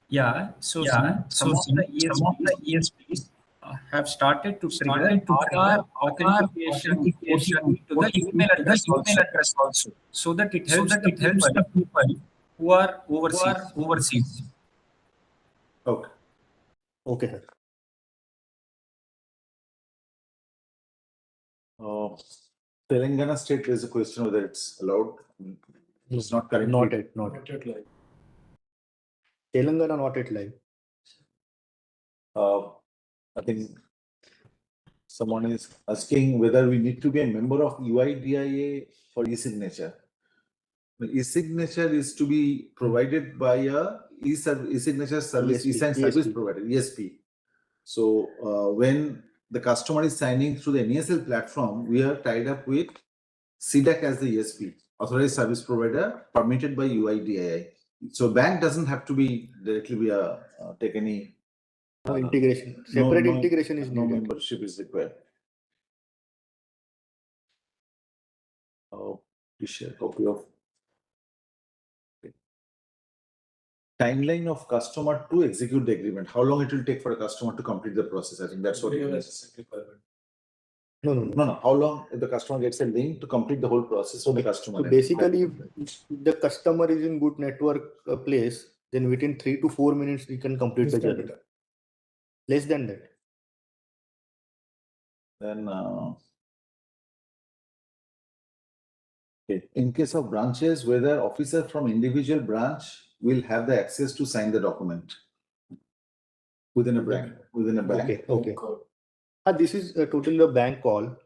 Yeah, so some of the ESPs have started to trigger Aadhaar authentication OTP to the email address also, so that it helps the people who are overseas. Okay. Okay, sir. Telangana state, there's a question whether it's allowed. It's not currently. Not yet live. Telangana not yet live. I think someone is asking whether we need to be a member of UIDIA for e-signature. The e-signature is to be provided by a e-signature service, ESP, e-sign service ESP. provider, ESP. So when the customer is signing through the NESL platform, we are tied up with CDAC as the ESP, authorized service provider permitted by UIDIA. So bank doesn't have to be directly take any. No integration. Separate integration is no needed. membership is required. Please share copy of. Timeline of customer to execute the agreement. How long it will take for a customer to complete the process? I think that's what it is. No. How long if the customer gets a link to complete the whole process for the customer? So basically, if the customer is in good network place, then within 3 to 4 minutes we can complete the journey. Less than that. Then, okay. In case of branches, whether officer from individual branch will have the access to sign the document within a bank. Okay. This is totally a bank call.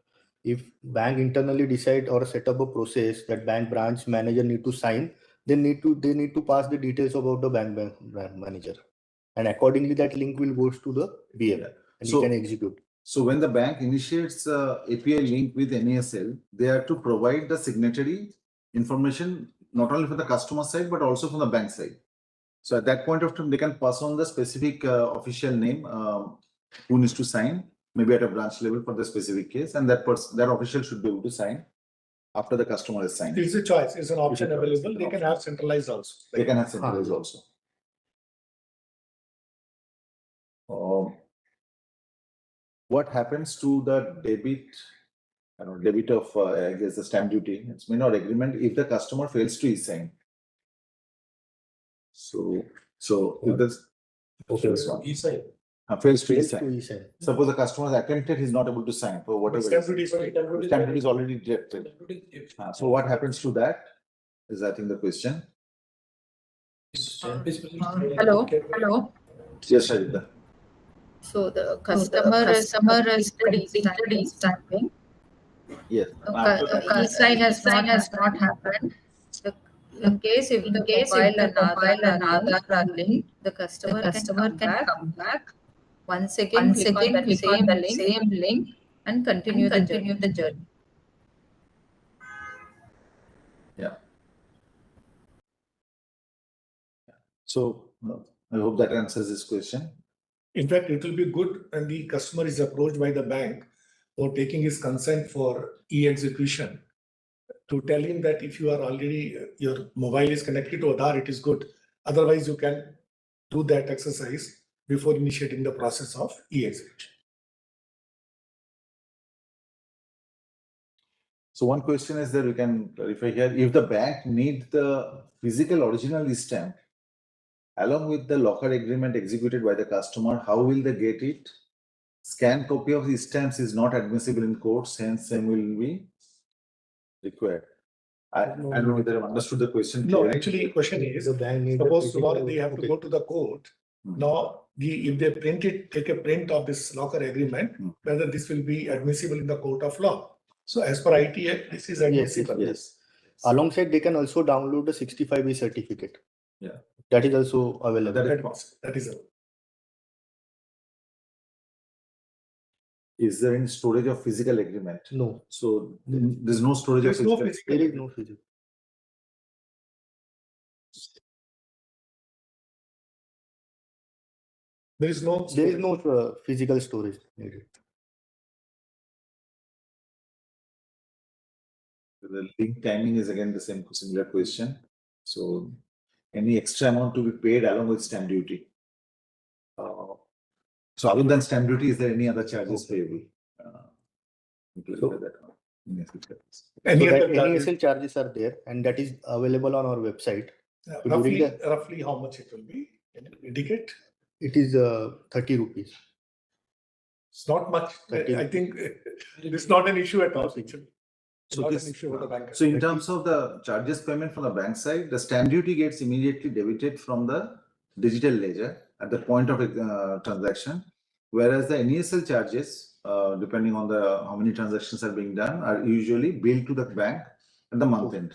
If bank internally decide or set up a process that bank branch manager need to sign, they need to pass the details about the bank manager, and accordingly that link will go to the BM and he can execute. So when the bank initiates API link with NESL, they are to provide the signatory information not only for the customer side but also from the bank side. So at that point of time, they can pass on the specific official name who needs to sign, maybe at a branch level for the specific case, and that official should be able to sign after the customer is signed. It's a choice. It's an option available. They can have centralized also. They can have centralized also. What happens to the debit of, I guess, the stamp duty? It's minor agreement if the customer fails to e-sign. So if this E-sign. fails to e-sign. Suppose the customer has attempted, he's not able to sign for whatever. Stamp duty is already deducted. So what happens to that? Is I think the question. Hello. Yes, Sharita. So the customer is completed stamping. Yes. E-sign has not happened. In case if the mobile and Aadhaar are linked, the customer can come back. Once again, click on the same link and continue the journey. Yeah. So I hope that answers this question. In fact, it will be good when the customer is approached by the bank or taking his consent for e-execution to tell him that if you are already, your mobile is connected to Aadhaar, it is good. Otherwise, you can do that exercise before initiating the process of e-execution. So one question is that we can clarify here. If the bank needs the physical original stamp along with the locker agreement executed by the customer, how will they get it? Scanned copy of the stamps is not admissible in courts, hence same will be required. I don't know whether I've understood the question. No, actually, question is, suppose tomorrow they have to go to the court. Now, if they take a print of this locker agreement, whether this will be admissible in the court of law. So as per ITA, this is admissible. Yes. Alongside, they can also download the 65B certificate. Yeah. That is also available. That is Is there any storage of physical agreement? No, So there's no storage There's of no physical. physical. there is no physical. There is no. There is no physical storage needed. The link timing is again the same similar question. So any extra amount to be paid along with stamp duty. So other than stamp duty, is there any other charges payable? Included So- that one? Yes, it is. Any So that other charges? NESL charges are there and that is available on our website. So during Roughly how much it will be? Can you indicate? It is 30 rupees. It's not much. 30 I think it's not an issue at all. Actually. So Not this- an issue for the bank. So in terms of the charges payment from the bank side, the stamp duty gets immediately debited from the digital ledger at the point of transaction, whereas the NESL charges, depending on the how many transactions are being done, are usually billed to the bank at the month end.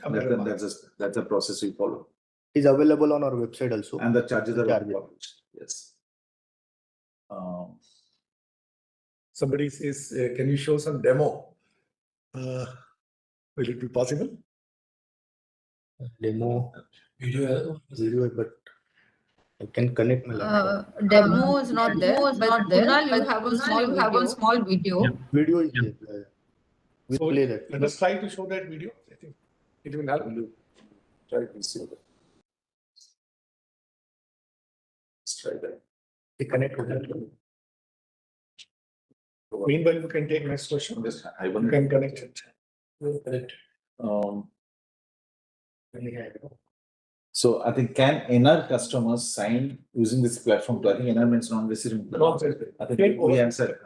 That's a process we follow, It is available on our website also. and the charges are Charges. published. Yes. Somebody says, can you show some demo? Will it be possible? Demo Video. video, but I can connect my laptop. Demo is not there, but Kunal, you have a small video. Video is there. We So play that. let us try to show that video. I think it will help. Try to see that. Let's try that. We connect with that. Meanwhile, you can take next question. Just I You want can connect it. Correct. So I think can NR customers sign using this platform? I think NR means non-resident. I think we answered.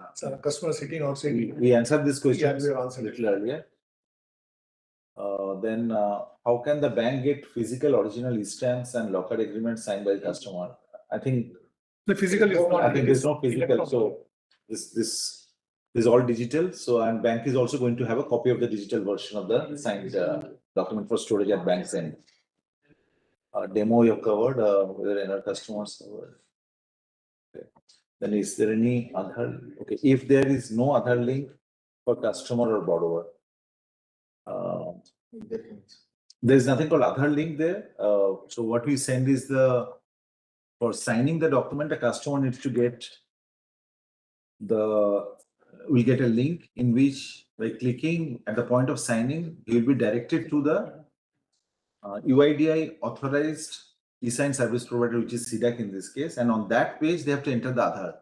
Customer sitting outside. We answered this question Yeah, we have answered little earlier. Then how can the bank get physical original e-stamps and locker agreements signed by the customer? I think The physical is not. I think there's no physical. So this is all digital. So and bank is also going to have a copy of the digital version of the signed document for storage at bank's end. Demo you have covered, whether NR customers covered. Okay. Then is there any other? Okay, if there is no other link for customer or borrower, there is nothing called other link there. So what we send is for signing the document, the customer needs to get will get a link in which by clicking at the point of signing, he will be directed to the UIDI authorized e-sign service provider, which is CDAC in this case. And on that page, they have to enter the Aadhaar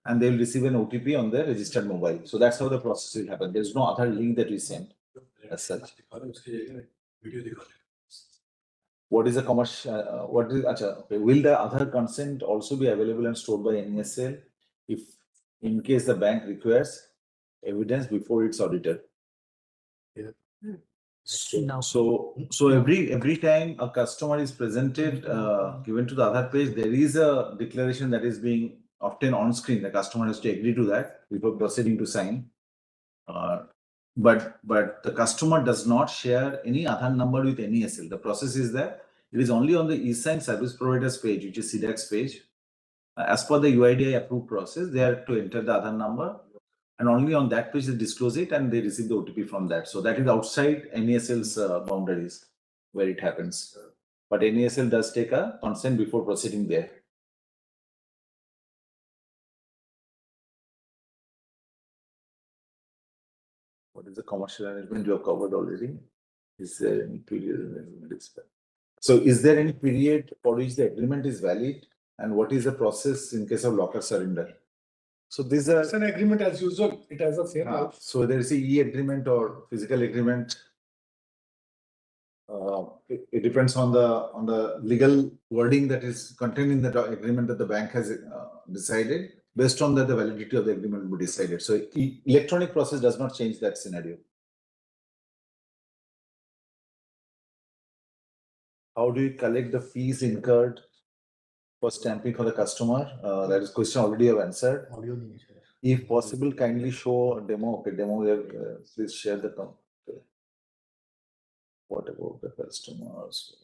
and they will receive an OTP on their registered mobile. So that's how the process will happen. There's no other link that we send as such. What is the commercial, what is, okay, will the Aadhaar consent also be available and stored by NESL if in case the bank requires evidence before it's audited? So every time a customer is presented, given to the Aadhaar page, there is a declaration that is being obtained on screen. The customer has to agree to that before proceeding to sign. But the customer does not share any Aadhaar number with NESL. The process is that it is only on the e-sign service providers page, which is CDAC's page. As per the UIDI approved process, they are to enter the Aadhaar number. And only on that page they disclose it and they receive the OTP from that. So that is outside NESL's boundaries where it happens. But NESL does take a consent before proceeding there. What is the commercial arrangement you have covered already? Is there any period? So is there any period for which the agreement is valid? And what is the process in case of locker surrender? So these are. It's an agreement as usual. It has the same. So there is a e-agreement or physical agreement. It depends on the legal wording that is contained in the agreement that the bank has decided. Based on that, the validity of the agreement will be decided. So electronic process does not change that scenario. How do you collect the fees incurred for stamping for the customer? That is question already I've answered. If possible, kindly show a demo. Okay, demo here. Please share the account. Okay. What about the customers?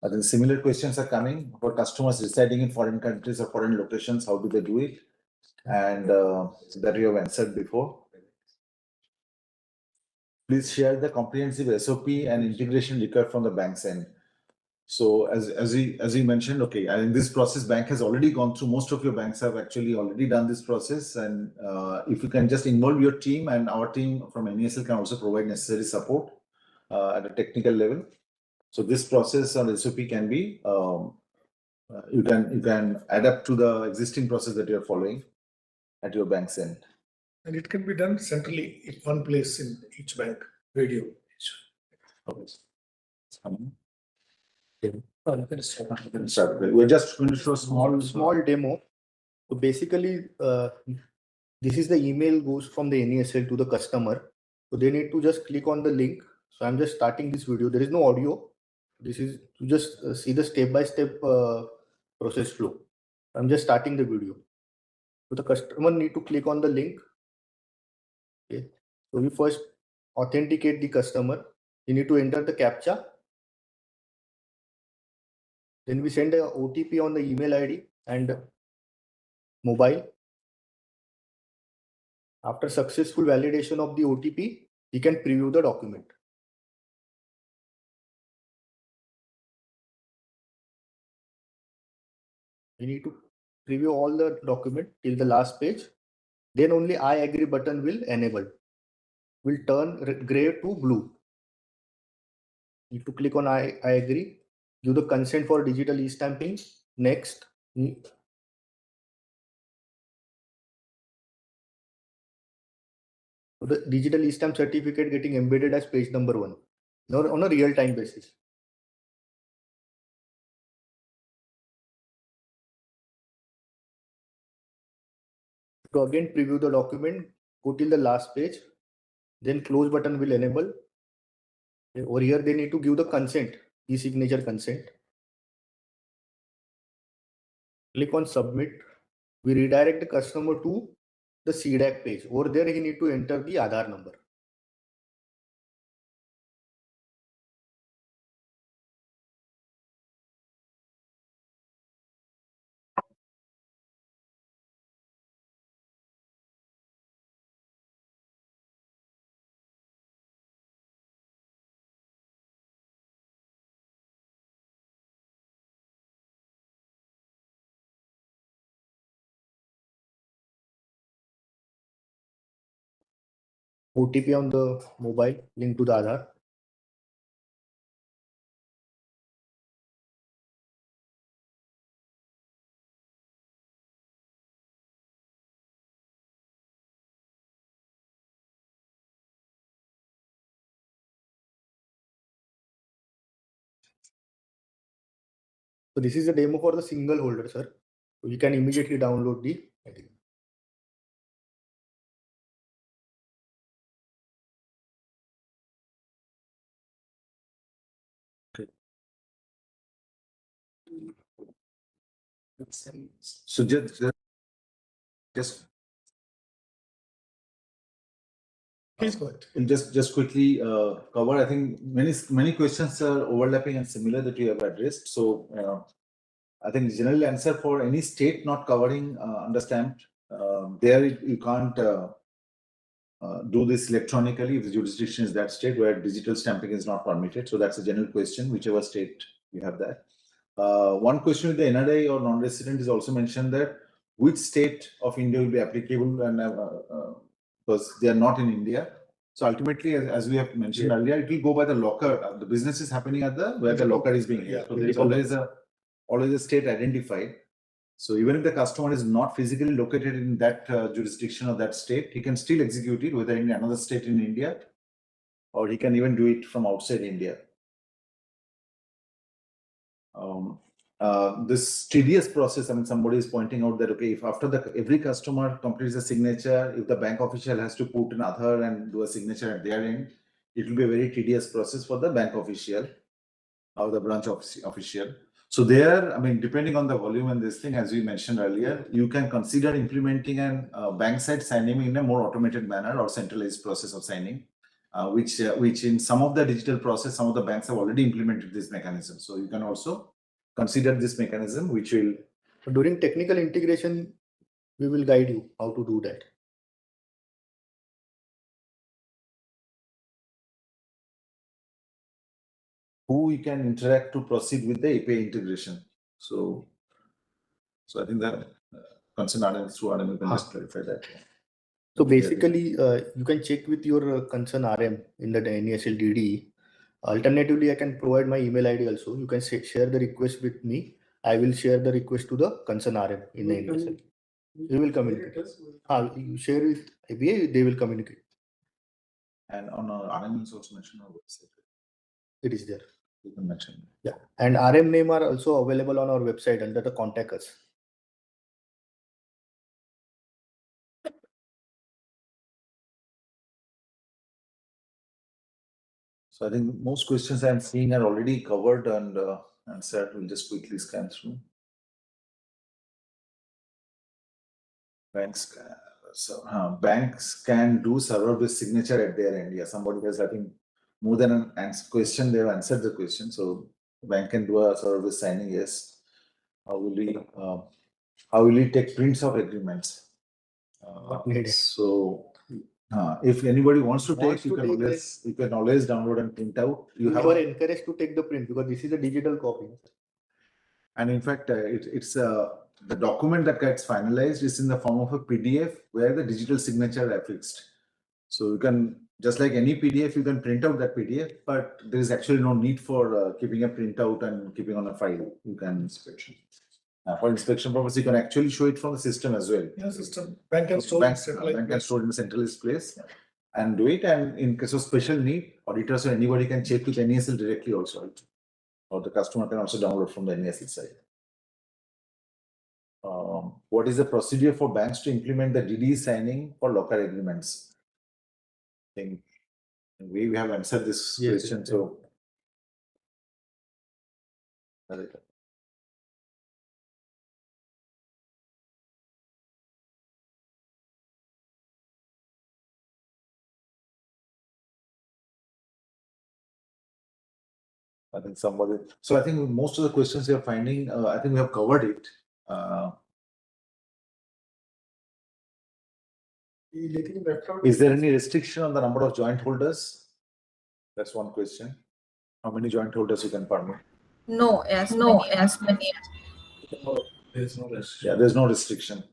I think similar questions are coming for customers residing in foreign countries or foreign locations. How do they do it? and that you have answered before. Please share the comprehensive SOP and integration required from the bank's end. So as we mentioned, okay, and in this process, bank has already gone through. Most of your banks have actually already done this process, and if you can just involve your team, and our team from NESL can also provide necessary support at a technical level. So this process on SOP can be you can adapt to the existing process that you are following at your bank's end. And it can be done centrally in one place in each bank, video. Okay. We're just going to show a small demo. So basically, this is the email goes from the NESL to the customer. So they need to just click on the link. So I'm just starting this video. There is no audio. This is to just see the step-by-step process flow. I'm just starting the video. So the customer need to click on the link. Okay. So we first authenticate the customer. You need to enter the CAPTCHA. Then we send a OTP on the email ID and mobile. After successful validation of the OTP, you can preview the document. You need to preview all the document till the last page. Then only I agree button will enable. Will turn gray to blue. You need to click on I agree. Give the consent for digital e-stamping. Next. The digital e-stamp certificate getting embedded as page number 1. Now on a real-time basis. To again preview the document, go till the last page, then close button will enable. Over here, they need to give the consent, e-signature consent. Click on submit. We redirect the customer to the CDAC page. Over there, he need to enter the Aadhaar number. OTP on the mobile linked to the Aadhaar. So this is a demo for the single holder, sir. So you can immediately download the agreement. So just Please go ahead. we'll just quickly cover. I think many questions are overlapping and similar that you have addressed. So I think the general answer for any state not covering understamped, there you can't do this electronically if the jurisdiction is that state where digital stamping is not permitted. So that's a general question, whichever state you have that. One question with the NRI or non-resident is also mentioned that which state of India will be applicable, and because they are not in India. So ultimately, as we have mentioned earlier, it will go by the locker. The business is happening at where the locker is being held. So there is always a state identified. So even if the customer is not physically located in that jurisdiction or that state, he can still execute it whether in another state in India, or he can even do it from outside India. This tedious process, I mean, somebody is pointing out that, okay, if after every customer completes a signature, if the bank official has to put an Aadhaar and do a signature at their end, it will be a very tedious process for the bank official or the branch official. So there, I mean, depending on the volume and this thing, as we mentioned earlier, you can consider implementing an bank side signing in a more automated manner or centralized process of signing, which in some of the digital process, some of the banks have already implemented this mechanism. So you can also consider this mechanism, which will. During technical integration, we will guide you how to do that. Who we can interact to proceed with the API integration. So I think that concern RM through RM, you can just clarify that. So basically, you can check with your concern RM in the NESL DDE. Alternatively, I can provide my email ID also. You can share the request with me. I will share the request to the concern RM in the NESL. We will communicate. You share with API, they will communicate. And on our RM is also mentioned on our website. It is there. You can mention. Yeah, and RM name are also available on our website under the contact us. So I think most questions I'm seeing are already covered and answered. We'll just quickly scan through. Banks can do server-based signature at their end. Yeah, somebody has, I think, more than an question. They have answered the question. So bank can do a server-based signing. Yes. How will we take prints of agreements? If anybody wants to take, you can always download and print out. You are encouraged to take the print because this is a digital copy. And in fact, it's the document that gets finalized is in the form of a PDF where the digital signature are affixed. So you can, just like any PDF, you can print out that PDF, but there is actually no need for keeping a printout and keeping on a file. You can inspection. For inspection purpose, you can actually show it from the system as well. Yeah, system. Bank can store bank can store in a centralized place and do it. And in case of special need, auditors or anybody can check with NESL directly also. Or the customer can also download from the NESL side. What is the procedure for banks to implement the DDE signing for locker agreements? I think we have answered this question. So I think somebody. So I think most of the questions we are finding, I think we have covered it. Is there any restriction on the number of joint holders? That's one question. How many joint holders you can permit? No, as many. There's no restriction. Yeah, there's no restriction.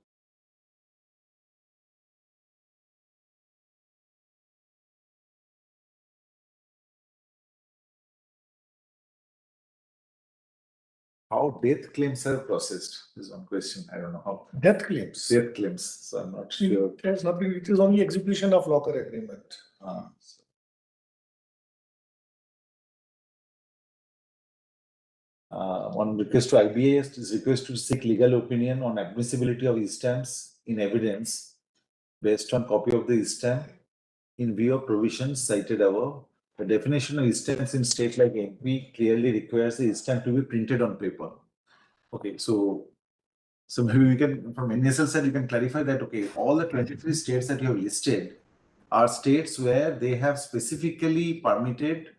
How death claims are processed is one question. I don't know how. Death claims. Death claims. So I'm not sure. There's nothing. It is only execution of locker agreement. One request to IBA is request to seek legal opinion on admissibility of e-stamps in evidence based on copy of the e-stamp in view of provisions cited above. The definition of e-stamps in state like MP clearly requires the e-stamp to be printed on paper. Okay, so maybe we can, from NESL side, you can clarify that, okay, all the 23 states that you have listed are states where they have specifically permitted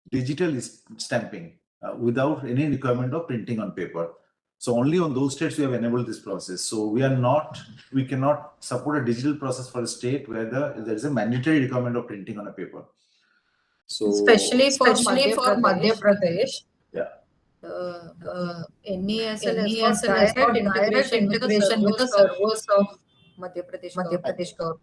digital stamping without any requirement of printing on paper. So only on those states we have enabled this process. So we cannot support a digital process for a state where there is a mandatory requirement of printing on a paper. So Especially for Madhya Pradesh. Yeah. NESL has got direct integration with the servers of Madhya Pradesh government.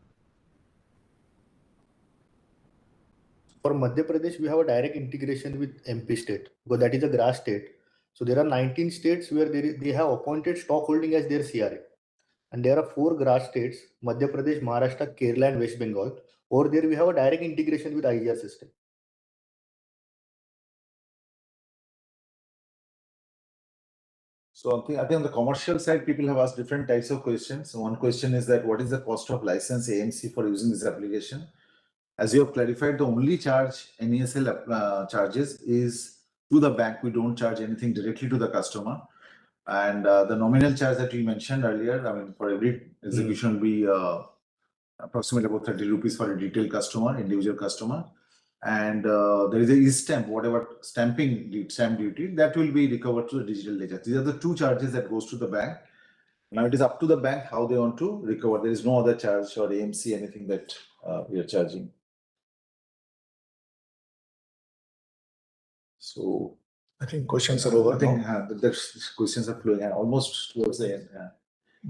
For Madhya Pradesh, we have a direct integration with MP state because that is a grass state. So there are 19 states where they have appointed stockholding as their CRA. And there are 4 grass states, Madhya Pradesh, Maharashtra, Kerala and West Bengal. Over there, we have a direct integration with IGR system. So I think on the commercial side, people have asked different types of questions. So one question is that what is the cost of license AMC for using this application? As you have clarified, the only charge NESL charges is to the bank. We don't charge anything directly to the customer. And the nominal charge that we mentioned earlier, I mean, for every execution will be approximately about 30 rupees for a retail customer, individual customer. And there is a e-stamp, whatever stamp duty, that will be recovered to the digital ledger. These are the 2 charges that goes to the bank. Now it is up to the bank how they want to recover. There is no other charge or AMC, anything that we are charging. So I think questions are over. I think the questions are flowing and almost towards the end.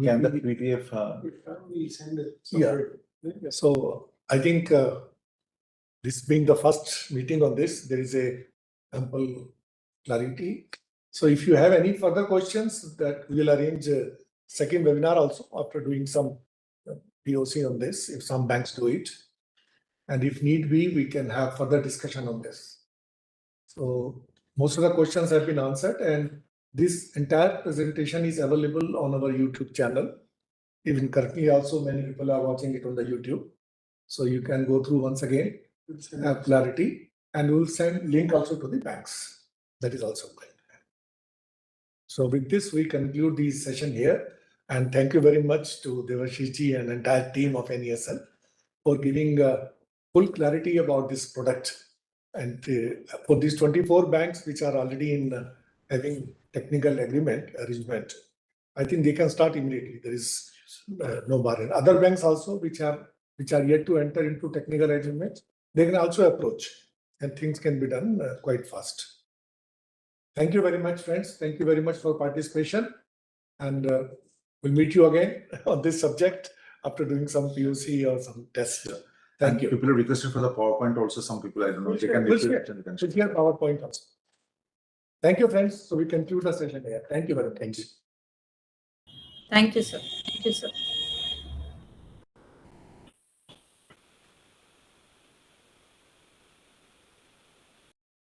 Can the PDF? We send it. Yeah. So I think this being the first meeting on this, there is a ample clarity. So if you have any further questions, that we will arrange a second webinar also after doing some POC on this, if some banks do it. And if need be, we can have further discussion on this. So most of the questions have been answered, and this entire presentation is available on our YouTube channel. Even currently also many people are watching it on the YouTube. So you can go through once again, have clarity, and we'll send link also to the banks. That is also going. So with this, we conclude the session here. And thank you very much to Devashish and entire team of NESL for giving full clarity about this product. And for these 24 banks which are already in having technical arrangement, I think they can start immediately. There is no barrier. Other banks also which are yet to enter into technical arrangements, they can also approach, and things can be done quite fast. Thank you very much, friends. Thank you very much for participation, and we'll meet you again on this subject after doing some POC or some test. Thank you. People have requested for the PowerPoint also. Some people, I don't know, they can share PowerPoint also. Thank you, friends. So we conclude the session here. Thank you very much. Thank you, sir. Thank you, sir.